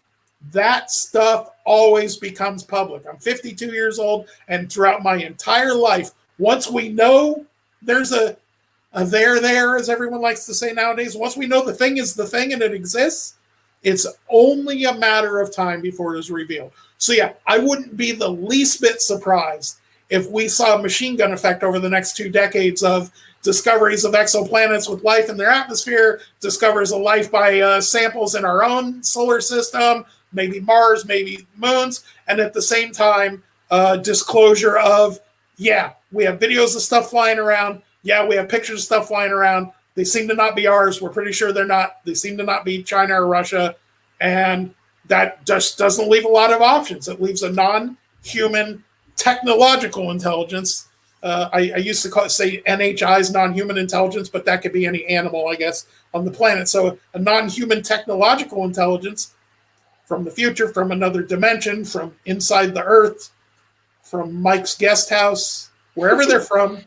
D: that stuff always becomes public. I'm 52 years old, and throughout my entire life, once we know there's a there, as everyone likes to say nowadays, once we know the thing is the thing and it exists, it's only a matter of time before it is revealed. So yeah, I wouldn't be the least bit surprised if we saw a machine gun effect over the next 2 decades of discoveries of exoplanets with life in their atmosphere, discoveries of life by samples in our own solar system, maybe Mars, maybe moons, and at the same time, disclosure of, yeah, we have videos of stuff flying around. Yeah, we have pictures of stuff flying around. They seem to not be ours. We're pretty sure they're not. They seem to not be China or Russia. And that just doesn't leave a lot of options. It leaves a non-human technological intelligence. I used to say NHI is non-human intelligence, but that could be any animal, I guess, on the planet. So a non-human technological intelligence from the future, from another dimension, from inside the Earth, from Mike's guest house, wherever they're from.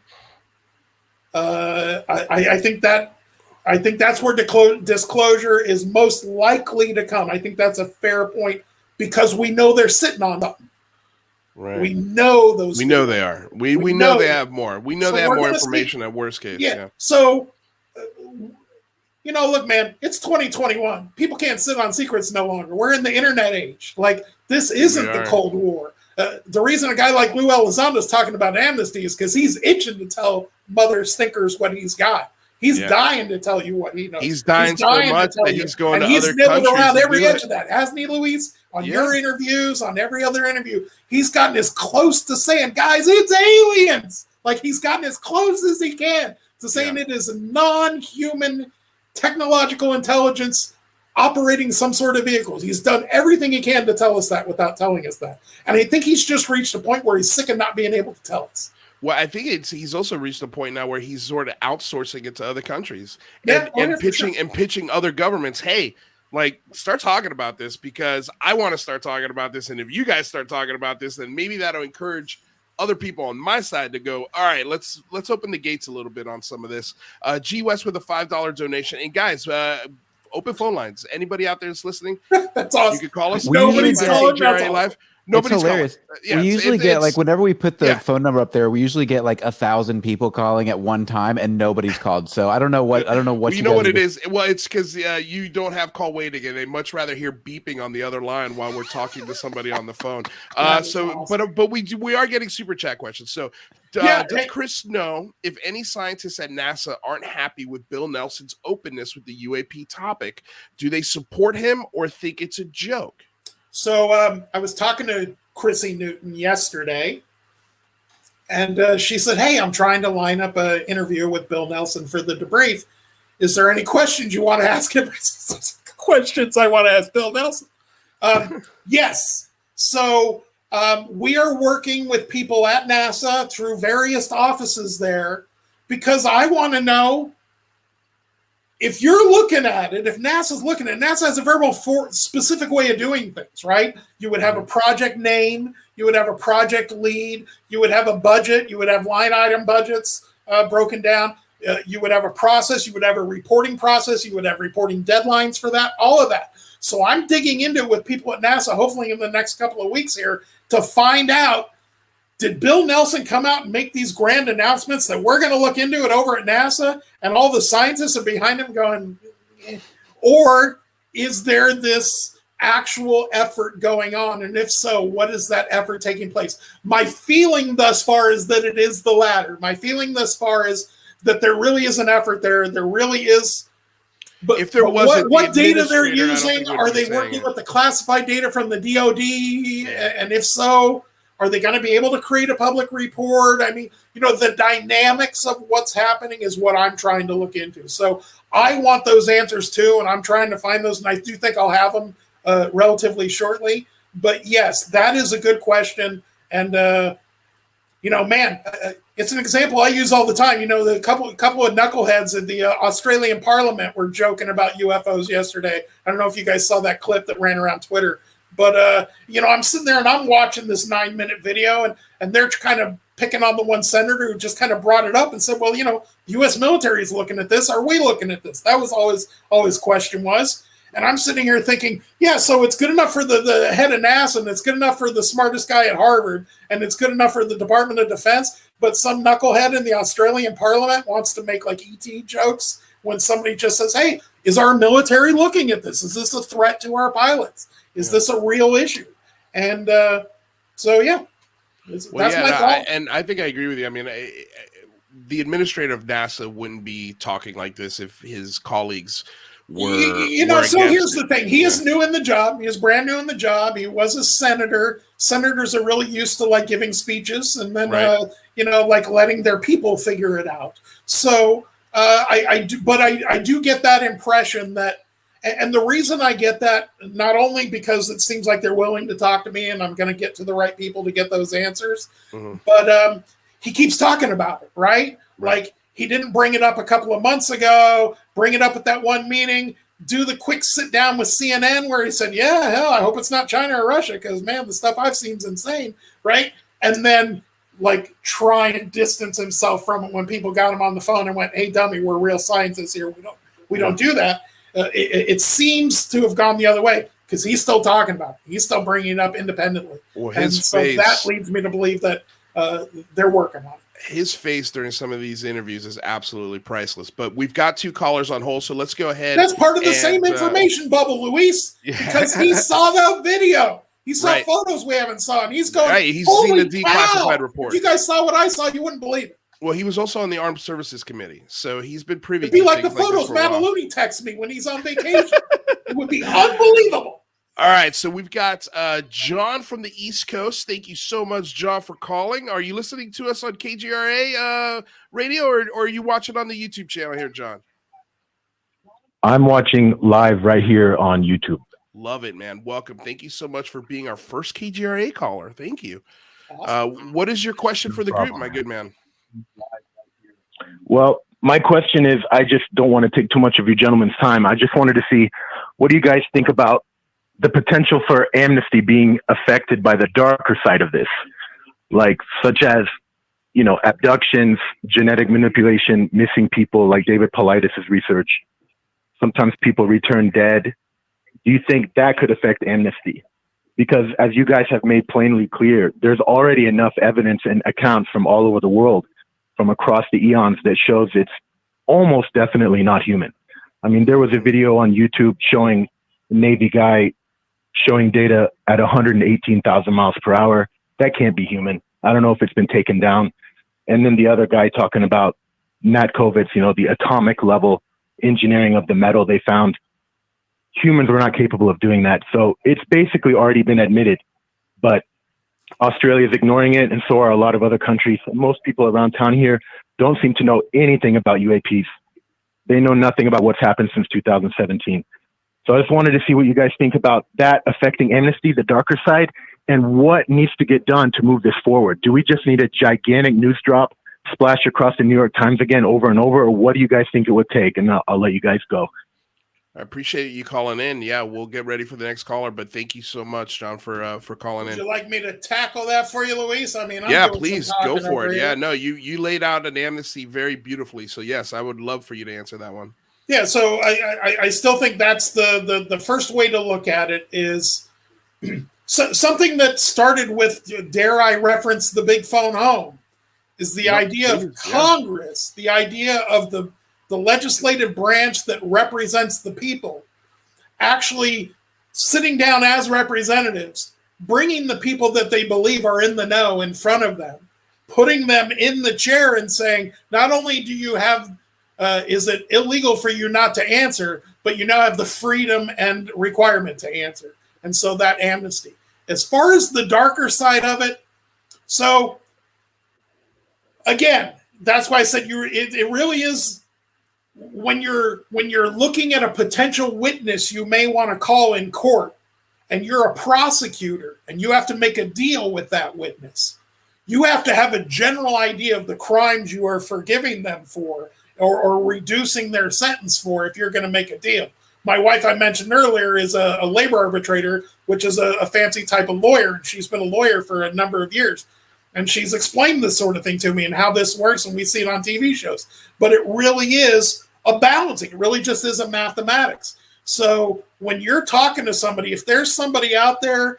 D: I think that's where disclosure is most likely to come. I think that's a fair point because we know they're sitting on them.
A: Right.
D: We know those.
A: We know they are. We know they have more. We know they have more information at worst case.
D: Yeah. So, look, man, it's 2021. People can't sit on secrets no longer. We're in the internet age. Like, this isn't the Cold War. The reason a guy like Lou Elizondo is talking about amnesty is because he's itching to tell mother stinkers what he's got. He's dying to tell you what he knows.
A: He's dying so much that he's going to other countries.
D: He's nibbled around every edge of that, hasn't he, Luis? On your interviews, on every other interview, he's gotten as close to saying, guys, it's aliens. Like, he's gotten as close as he can to saying it is a non-human technological intelligence operating some sort of vehicles. He's done everything he can to tell us that without telling us that. And I think he's just reached a point where he's sick of not being able to tell us.
A: Well, I think he's also reached a point now where he's sort of outsourcing it to other countries and pitching other governments. Hey, like, start talking about this because I want to start talking about this. And if you guys start talking about this, then maybe that'll encourage other people on my side to go, all right, let's open the gates a little bit on some of this. G West with a $5 donation. And guys, open phone lines. Anybody out there that's listening?
D: That's awesome.
A: You can call us.
D: Nobody's calling.
A: KGRA Live. Nobody's
B: hilarious.
A: Yeah,
B: we usually get like whenever we put the phone number up there, we usually get like 1,000 people calling at one time, and nobody's called. So I don't know what
A: you know what it is. Well, it's because you don't have call waiting, and they much rather hear beeping on the other line while we're talking to somebody on the phone. But we are getting super chat questions. So does Chris know if any scientists at NASA aren't happy with Bill Nelson's openness with the UAP topic? Do they support him or think it's a joke?
D: So I was talking to Chrissy Newton yesterday, and she said, hey, I'm trying to line up an interview with Bill Nelson for the debrief. Is there any questions you want to ask him? Questions I want to ask Bill Nelson? Yes. So we are working with people at NASA through various offices there because I want to know if you're looking at it, if NASA's looking at it, NASA has a very specific way of doing things, right? You would have a project name, you would have a project lead, you would have a budget, you would have line item budgets broken down, you would have a process, you would have a reporting process, you would have reporting deadlines for that, all of that. So I'm digging into it with people at NASA, hopefully in the next couple of weeks here, to find out, did Bill Nelson come out and make these grand announcements that we're going to look into it over at NASA and all the scientists are behind him going, or is there this actual effort going on? And if so, what is that effort taking place? My feeling thus far is that it is the latter. My feeling thus far is that there really is an effort there. There really is. But
A: if there wasn't,
D: what data they're
A: administrator, I don't think
D: using?
A: would
D: Are
A: be
D: they
A: saying
D: working
A: it.
D: with the classified data from the DoD? And if so, are they going to be able to create a public report? I mean, the dynamics of what's happening is what I'm trying to look into. So I want those answers too, and I'm trying to find those, and I do think I'll have them relatively shortly. But yes, that is a good question. And, man, it's an example I use all the time. The couple of knuckleheads in the Australian Parliament were joking about UFOs yesterday. I don't know if you guys saw that clip that ran around Twitter. But, I'm sitting there and I'm watching this 9-minute video, and they're kind of picking on the one senator who just kind of brought it up and said, well, the U.S. military is looking at this. Are we looking at this? That was always question was. And I'm sitting here thinking, yeah, so it's good enough for the head of NASA, and it's good enough for the smartest guy at Harvard, and it's good enough for the Department of Defense, but some knucklehead in the Australian Parliament wants to make like ET jokes when somebody just says, hey, is our military looking at this? Is this a threat to our pilots? Is this a real issue? And so, yeah, that's my thought.
A: And I think I agree with you. I mean, the administrator of NASA wouldn't be talking like this if his colleagues were.
D: So here's the thing. He is new in the job. He is brand new in the job. He was a senator. Senators are really used to like giving speeches and then, like letting their people figure it out. So I do get that impression that. And the reason I get that, not only because it seems like they're willing to talk to me and I'm going to get to the right people to get those answers, but he keeps talking about it, right? Like he didn't bring it up a couple of months ago, bring it up at that one meeting, do the quick sit down with CNN where he said, yeah, hell, I hope it's not China or Russia because, man, the stuff I've seen is insane, right? And then like try and distance himself from it when people got him on the phone and went, hey, dummy, we're real scientists here. We don't do that. It seems to have gone the other way because he's still talking about it. He's still bringing it up independently.
A: Well,
D: and so that leads me to believe that they're working on it.
A: His face during some of these interviews is absolutely priceless. But we've got 2 callers on hold, so let's go ahead.
D: That's part of the same information bubble, Luis, because he saw the video. He saw photos we haven't saw, and he's going,
A: right, he's seen the declassified report.
D: If you guys saw what I saw, you wouldn't believe it.
A: Well, he was also on the Armed Services Committee, so he's been privy.
D: It'd be like the photos Mataluni texts me when he's on vacation. It would be unbelievable.
A: All right, so we've got John from the East Coast. Thank you so much, John, for calling. Are you listening to us on KGRA radio, or are you watching on the YouTube channel here, John?
E: I'm watching live right here on YouTube.
A: Love it, man. Welcome. Thank you so much for being our first KGRA caller. Thank you.
D: Awesome.
A: What is your question for the group, my good man?
E: Well, my question is, I just don't want to take too much of your gentlemen's time. I just wanted to see, what do you guys think about the potential for amnesty being affected by the darker side of this? Like, such as, abductions, genetic manipulation, missing people, like David Paulides' research. Sometimes people return dead. Do you think that could affect amnesty? Because as you guys have made plainly clear, there's already enough evidence and accounts from all over the world, from across the eons, that shows it's almost definitely not human. I mean, there was a video on YouTube showing a Navy guy showing data at 118,000 miles per hour. That can't be human. I don't know if it's been taken down. And then the other guy talking about Natkovitz, the atomic level engineering of the metal they found. Humans were not capable of doing that. So it's basically already been admitted, but Australia is ignoring it, and so are a lot of other countries. Most people around town here don't seem to know anything about UAPs. They know nothing about what's happened since 2017. So I just wanted to see what you guys think about that affecting amnesty, the darker side, and what needs to get done to move this forward. Do we just need a gigantic news drop splash across the New York Times again over and over, or what do you guys think it would take? And I'll let you guys go.
A: I appreciate you calling in. Yeah, we'll get ready for the next caller, but thank you so much, John, for calling in.
D: Would you like me to tackle that for you, Luis? I mean,
A: yeah, please go for it. Yeah, no, you laid out an amnesty very beautifully. So yes, I would love for you to answer that one.
D: Yeah, so I still think that's the first way to look at it is something that started with, dare I reference the big phone home, is the idea of Congress, the idea of the legislative branch that represents the people, actually sitting down as representatives, bringing the people that they believe are in the know in front of them, putting them in the chair and saying, not only do you have, is it illegal for you not to answer, but you now have the freedom and requirement to answer. And so that amnesty. As far as the darker side of it, so again, that's why I said it really is, when you're looking at a potential witness you may want to call in court, and you're a prosecutor and you have to make a deal with that witness, you have to have a general idea of the crimes you are forgiving them for or reducing their sentence for if you're going to make a deal. My wife, I mentioned earlier, is a labor arbitrator, which is a fancy type of lawyer. And she's been a lawyer for a number of years. And she's explained this sort of thing to me and how this works, and we see it on TV shows. But it really is a balancing. It really just is a mathematics. So when you're talking to somebody, if there's somebody out there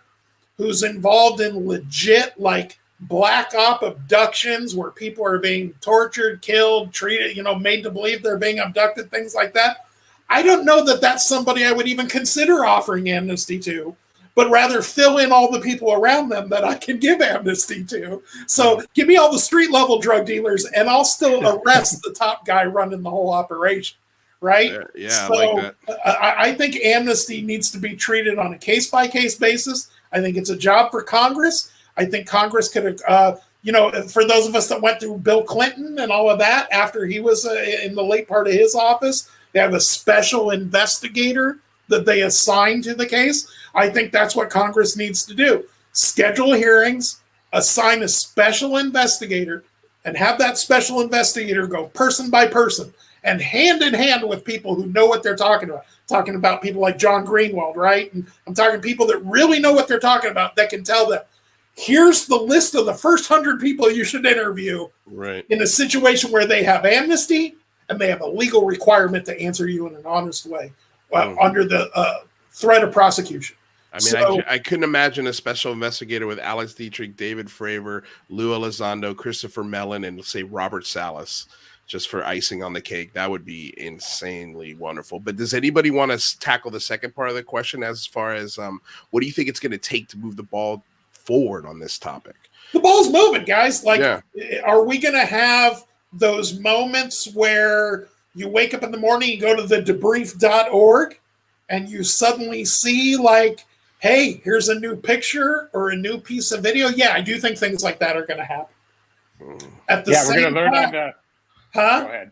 D: who's involved in legit, like, black op abductions where people are being tortured, killed, treated, made to believe they're being abducted, things like that, I don't know that that's somebody I would even consider offering amnesty to, but rather fill in all the people around them that I can give amnesty to. So give me all the street level drug dealers and I'll still arrest the top guy running the whole operation, right?
A: Yeah,
D: so
A: I like that.
D: I think amnesty needs to be treated on a case-by-case basis. I think it's a job for Congress. I think Congress could have, for those of us that went through Bill Clinton and all of that, after he was in the late part of his office, they have a special investigator that they assign to the case. I think that's what Congress needs to do. Schedule hearings, assign a special investigator, and have that special investigator go person by person and hand in hand with people who know what they're talking about. Talking about people like John Greenwald, right? And I'm talking people that really know what they're talking about that can tell them, here's the list of the first 100 people you should interview in a situation where they have amnesty and they have a legal requirement to answer you in an honest way under the threat of prosecution.
A: I mean, I couldn't imagine a special investigator with Alex Dietrich, David Fravor, Lou Elizondo, Christopher Mellon, and say Robert Salas, just for icing on the cake. That would be insanely wonderful. But does anybody want to tackle the second part of the question as far as what do you think it's going to take to move the ball forward on this topic?
D: The ball's moving, guys. Are we going to have those moments where you wake up in the morning, you go to the debrief.org, and you suddenly see, like, hey, here's a new picture or a new piece of video? Yeah, I do think things like that are going to happen. At the same
C: we're going to learn
D: time,
C: on the...
D: Go ahead.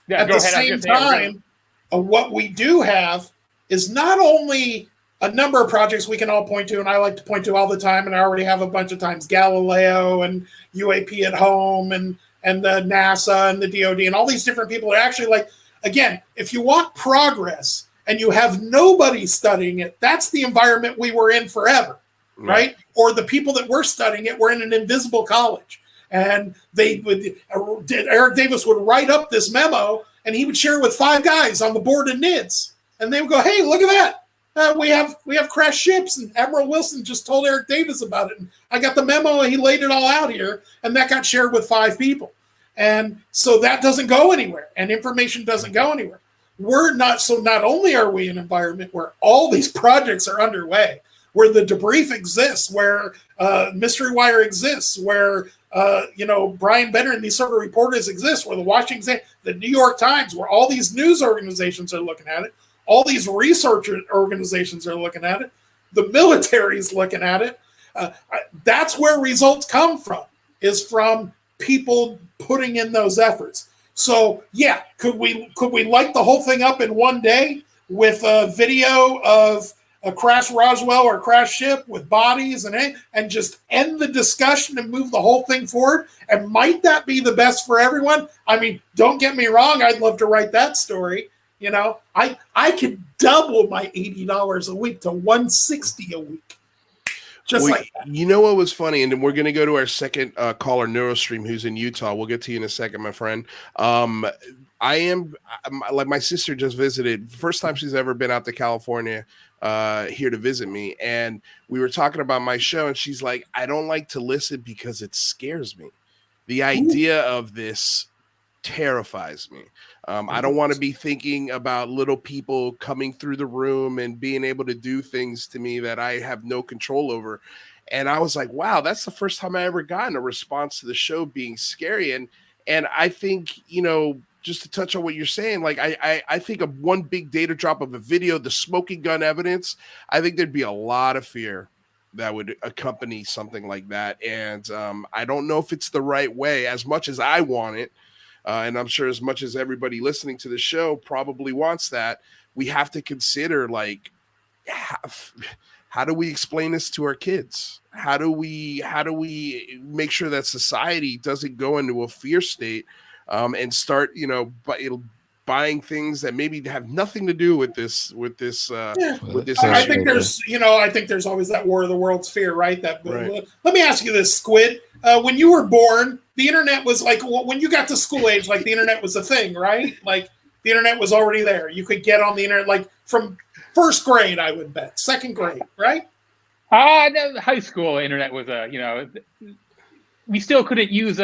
D: Yeah, at the same time, what we do have is not only a number of projects we can all point to, and I like to point to all the time, and I already have a bunch of times, Galileo and UAP at home and the NASA and the DOD and all these different people are actually, like, again, if you want progress and you have nobody studying it, that's the environment we were in forever, right? Or the people that were studying it were in an invisible college. And Eric Davis would write up this memo and he would share it with 5 guys on the board of NIDS. And they would go, hey, look at that. We have crashed ships, and Admiral Wilson just told Eric Davis about it. And I got the memo and he laid it all out here, and that got shared with 5 people. And so that doesn't go anywhere, and information doesn't go anywhere. Not only are we in an environment where all these projects are underway, where the debrief exists, where Mystery Wire exists, where Brian Benner and these sort of reporters exist, where the Washington, the New York Times, where all these news organizations are looking at it, all these research organizations are looking at it, the military's looking at it. That's where results come from, is from people putting in those efforts. So yeah, could we light the whole thing up in one day with a video of a crash Roswell or crash ship with bodies and just end the discussion and move the whole thing forward? And might that be the best for everyone? I mean, don't get me wrong, I'd love to write that story. I could double my $80 a week to $160 a week. Like that.
A: You know what was funny? And then we're going to go to our second caller, Neurostream, who's in Utah. We'll get to you in a second, my friend. I'm like, my sister just visited. First time she's ever been out to California here to visit me. And we were talking about my show, and she's like, I don't like to listen because it scares me. The idea of this terrifies me. I don't want to be thinking about little people coming through the room and being able to do things to me that I have no control over. And I was like, wow, that's the first time I ever gotten a response to the show being scary. And I think, you know, just to touch on what you're saying, like I think of one big data drop of a video, the smoking gun evidence, I think there'd be a lot of fear that would accompany something like that. And I don't know if it's the right way, as much as I want it. And I'm sure as much as everybody listening to the show probably wants that, we have to consider, like, how do we explain this to our kids? How do we make sure that society doesn't go into a fear state and start, you know, buying things that maybe have nothing to do with this.
D: I think there's always that War of the Worlds fear, right? Let me ask you this, Squid. When you were born, the internet was like, when you got to school age, like the internet was a thing, right? Like the internet was already there. You could get on the internet like from first grade, I would bet. Second grade, right?
C: No, high school internet was we still couldn't use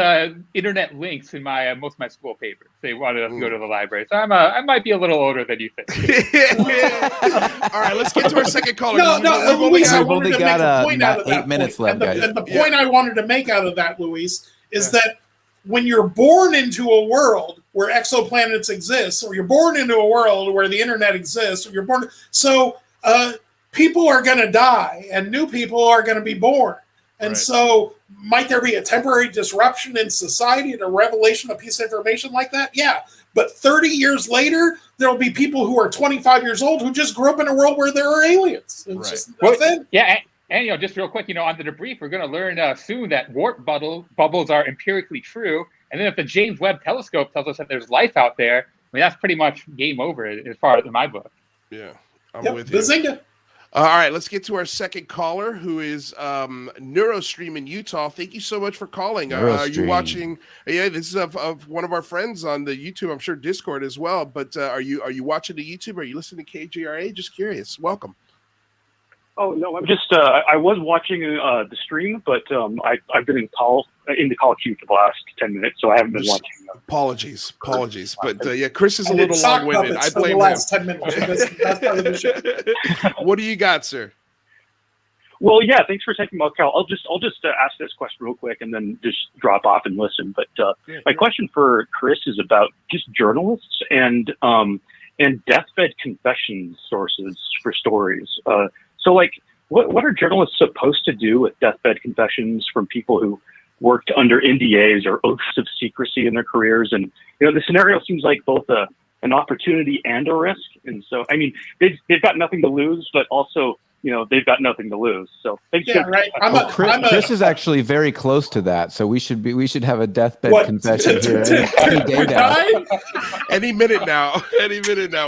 C: internet links in my most of my school papers. They wanted us to go to the library, so I might be a little older than you think.
A: All right, let's get to our second caller.
D: Luis, I
B: We've
D: wanted
B: only
D: to
B: got
D: make a point out of
B: 8
D: that
B: minutes
D: point.
B: left, guys.
D: And the point I wanted to make out of that, Luis, is that when you're born into a world where exoplanets exist, or you're born into a world where the internet exists, or you're born, people are going to die, and new people are going to be born. And so might there be a temporary disruption in society and a revelation of piece of information like that? Yeah. But 30 years later, there'll be people who are 25 years old who just grew up in a world where there are aliens. It's just a thing.
C: Yeah. And, you know, just real quick, you know, on the debrief, we're going to learn soon that warp bubbles are empirically true. And then if the James Webb Telescope tells us that there's life out there, I mean, that's pretty much game over as far as in my book.
A: Yeah. I'm with you.
D: Bazinga.
A: All right, let's get to our second caller, who is NeuroStream in Utah. Thank you so much for calling. Are you watching? Yeah, this is of one of our friends on the YouTube. I'm sure Discord as well. But are you watching the YouTube? Are you listening to KGRA? Just curious. Welcome.
F: Oh no, I'm just I was watching the stream, but I've been in the call queue for the last 10 minutes, so I haven't been watching.
A: Apologies, but yeah, Chris is a little long-winded. I blame him.
D: The last 10 minutes. That's part of the show.
A: What do you got, sir?
F: Well, yeah, thanks for taking my call. I'll just ask this question real quick and then just drop off and listen. But my question for Chris is about just journalists and deathbed confession sources for stories. So, like, what are journalists supposed to do with deathbed confessions from people who worked under NDAs or oaths of secrecy in their careers? And, you know, the scenario seems like both an opportunity and a risk. And so, I mean, they've got nothing to lose, but also, you know, they've got nothing to lose. So thanks.
D: Yeah, right.
B: Chris is actually very close to that, so we should have a deathbed confession here any day now.
A: Any minute now.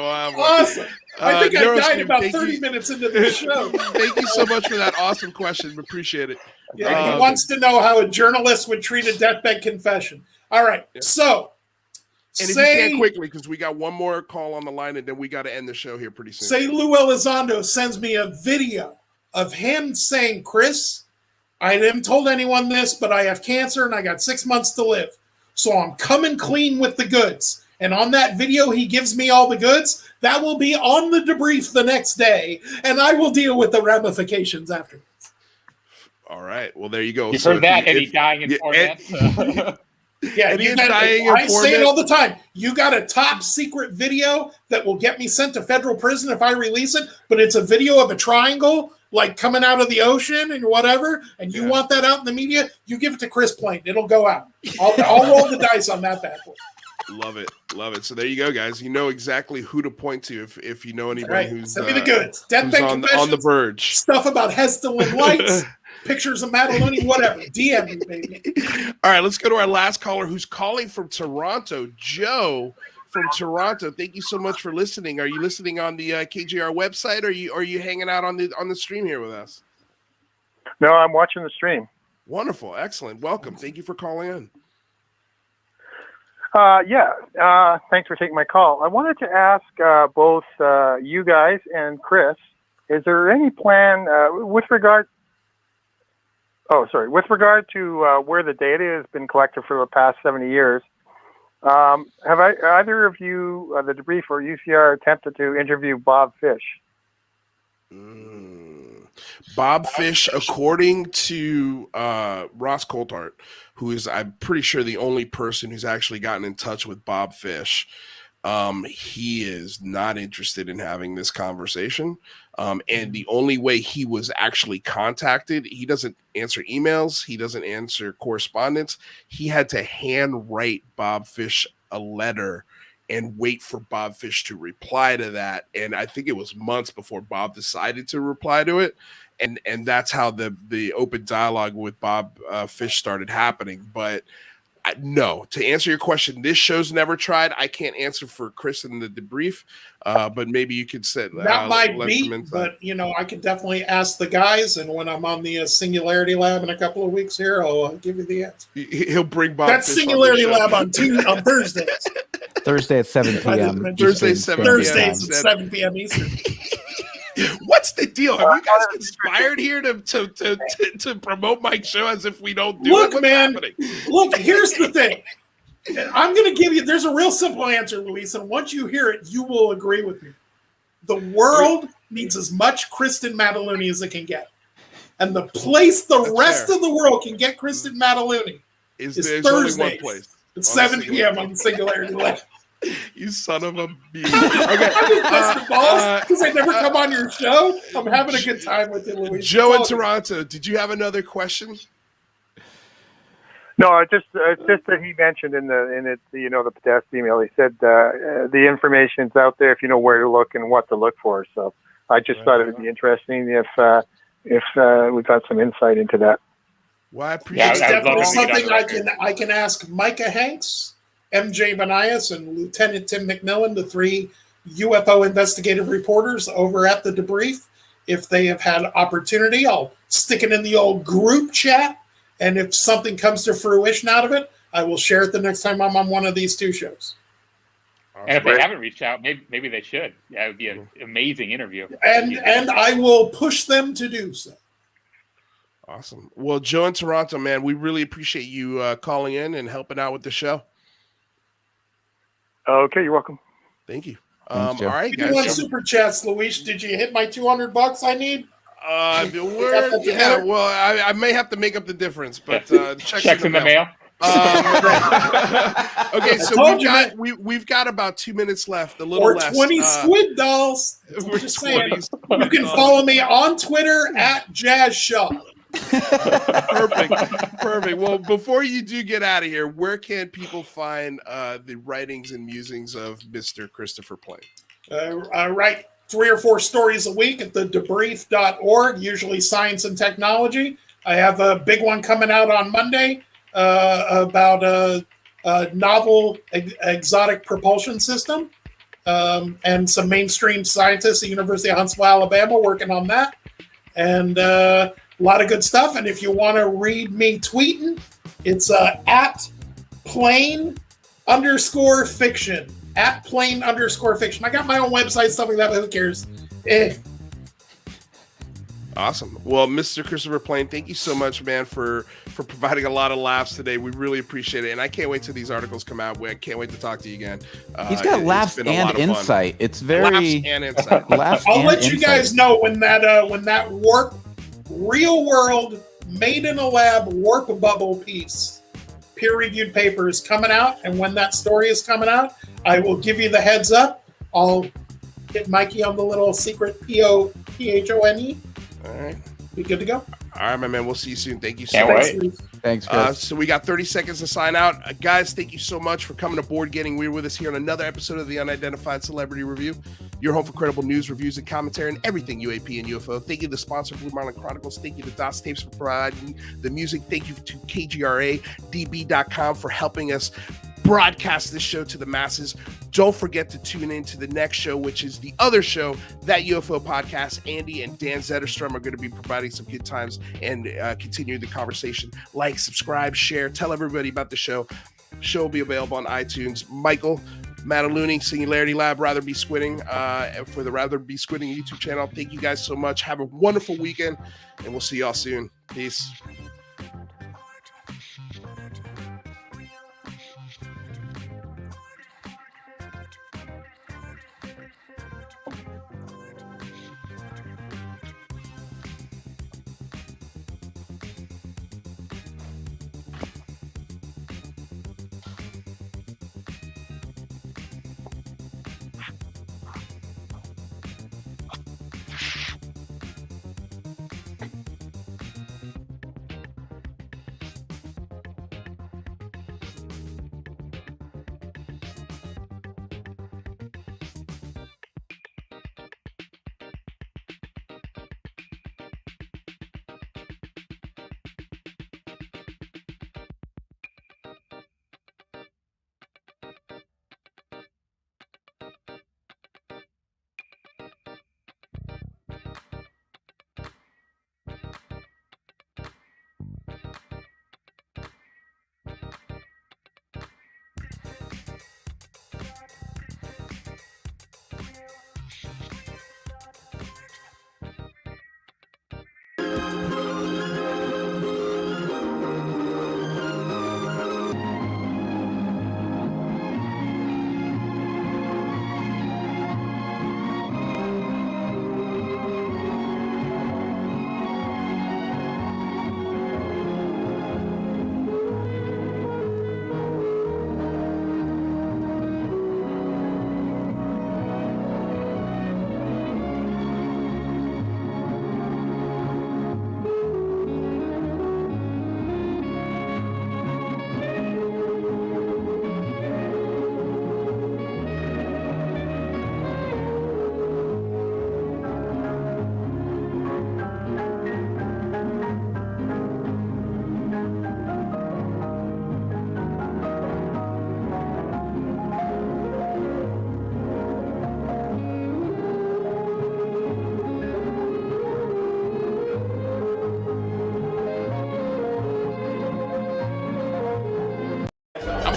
D: Awesome. I think I died about 30 minutes into the show.
A: Thank you so much for that awesome question. We appreciate it.
D: Yeah, he wants to know how a journalist would treat a deathbed confession. All right, so
A: and if you can quickly, because we got one more call on the line, and then we got to end the show here pretty soon.
D: Say Lou Elizondo sends me a video of him saying, Chris, I haven't told anyone this, but I have cancer and I got 6 months to live. So I'm coming clean with the goods. And on that video, he gives me all the goods. That will be on the debrief the next day, and I will deal with the ramifications afterwards.
A: All right. Well, there you go.
C: You heard that, Eddie dying in format.
D: Yeah, I say it all the time. You got a top secret video that will get me sent to federal prison if I release it, but it's a video of a triangle like coming out of the ocean and whatever, and you want that out in the media, you give it to Chris Plain. It'll go out. I'll roll the dice on that bad boy.
A: Love it. So there you go, guys. You know exactly who to point to if you know anybody who's
D: send me the goods. Deathbed
A: on the verge.
D: Stuff about Heston Lights, pictures of Mataluni, whatever. DM me, baby.
A: All right, let's go to our last caller who's calling from Toronto. Joe from Toronto. Thank you so much for listening. Are you listening on the KGR website, or are you hanging out on the stream here with us?
G: No, I'm watching the stream.
A: Wonderful, excellent. Welcome. Thank you for calling in.
G: Thanks for taking my call. I wanted to ask both you guys and Chris, is there any plan with regard to where the data has been collected for the past 70 years? Have either of you, the Debrief or UCR, attempted to interview Bob Fish?
A: Bob Fish, according to Ross Coulthart, who is, I'm pretty sure, the only person who's actually gotten in touch with Bob Fish, he is not interested in having this conversation. And the only way he was actually contacted, he doesn't answer emails, he doesn't answer correspondence. He had to handwrite Bob Fish a letter and wait for Bob Fish to reply to that. And I think it was months before Bob decided to reply to it. And that's how the open dialogue with Bob Fish started happening. But no, to answer your question, this show's never tried. I can't answer for Chris and the Debrief, but maybe you could set
D: not my beat, but I could definitely ask the guys. And when I'm on the Singularity Lab in a couple of weeks here, I'll give you the answer.
A: He'll bring Bob.
D: That's
A: Fish
D: Singularity Lab on Thursdays.
B: Thursday at 7 p.m.
A: Thursdays at
D: 7 p.m. Eastern.
A: What's the deal? Have you guys conspired here to promote Mike's show as if we don't do it? What's happening?
D: Look, here's the thing. I'm going to give you, there's a real simple answer, Luis, and once you hear it, you will agree with me. The world needs as much Kristen Mataluni as it can get. And the place the rest of the world can get Kristen Mataluni is Thursday at 7 p.m. on the Singularity Lab.
A: You son of a bee.
D: Okay. Because I never come on your show. I'm having a good time with you, Luis.
A: Joe in Toronto, did you have another question?
G: No, it's just that he mentioned in the PST email. He said the information's out there if you know where to look and what to look for. So I just thought it would be interesting if we got some insight into that.
A: Well, I appreciate
D: it's definitely something I can ask Micah Hanks, MJ Banias, and Lieutenant Tim McMillan, the 3 UFO investigative reporters over at the Debrief. If they have had opportunity, I'll stick it in the old group chat. And if something comes to fruition out of it, I will share it the next time I'm on one of these 2 shows.
C: And if they haven't reached out, maybe they should. Yeah, it would be an amazing interview.
D: And I will push them to do so.
A: Awesome. Well, Joe in Toronto, man, we really appreciate you calling in and helping out with the show.
G: Okay, you're welcome.
A: Thank you.
B: Thanks,
A: all right, guys.
D: You want super chats, Luis? Did you hit my $200 I need?
A: Yeah, well, I may have to make up the difference, but
C: checks in the mail.
A: Okay, so we've got about 2 minutes left, a little
D: or
A: less.
D: 20 squid dolls. I'm just saying. You can follow me on Twitter at Jazz Shaw.
A: Perfect. Well, before you do get out of here, where can people find the writings and musings of Mr. Christopher Plain?
D: I write 3 or 4 stories a week at the debrief.org, usually science and technology. I have a big one coming out on Monday about a novel exotic propulsion system, and some mainstream scientists at the University of Huntsville, Alabama, working on that. And a lot of good stuff. And if you want to read me tweeting, it's at plain_fiction. At plain_fiction. I got my own website, stuff like that, but who cares?
A: Awesome. Well, Mr. Christopher Plain, thank you so much, man, for providing a lot of laughs today. We really appreciate it. And I can't wait till these articles come out. I can't wait to talk to you again.
B: He's got laughs and insight. It's very
A: laughs and insight.
D: I'll let you guys know when that warp, real world, made in a lab warp bubble piece, peer-reviewed paper is coming out. And when that story is coming out, I will give you the heads up. I'll hit Mikey on the little secret PHONE.
A: All right.
D: Be good to go.
A: All right, my man. We'll see you soon. Thank you so much.
B: Thanks, Chris.
A: So we got 30 seconds to sign out. Guys, thank you so much for coming aboard, getting weird with us here on another episode of the Unidentified Celebrity Review. Your home for credible news, reviews, and commentary on everything UAP and UFO. Thank you to the sponsor, Blue Marlin Chronicles. Thank you to DOS Tapes for providing the music. Thank you to KGRA, DB.com for helping us broadcast this show to the masses. Don't forget to tune in to the next show, which is the other show, That UFO Podcast. Andy and Dan Zetterstrom are going to be providing some good times and continue the conversation. Like, subscribe, share, tell everybody about the show. Show will be available on iTunes. Michael Mataluni, Singularity Lab, Rather Be Squidding, for the Rather Be Squidding YouTube channel. Thank you guys so much. Have a wonderful weekend, and we'll see y'all soon. Peace.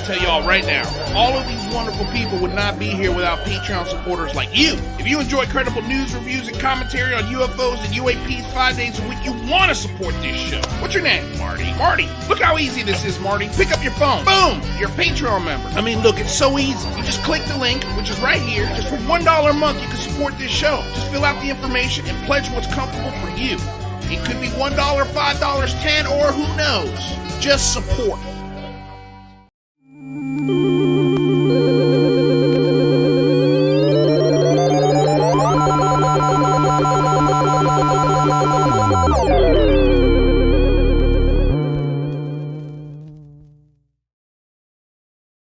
A: tell y'all right now, all of these wonderful people would not be here without Patreon supporters like you. If you enjoy credible news, reviews, and commentary on UFOs and UAPs 5 days a week, you want to support this show. What's your name? Marty. Marty, look how easy this is, Marty. Pick up your phone. Boom! You're a Patreon member. I mean, look, it's so easy. You just click the link, which is right here. Just for $1 a month, you can support this show. Just fill out the information and pledge what's comfortable for you. It could be $1, $5, $10, or who knows. Just support.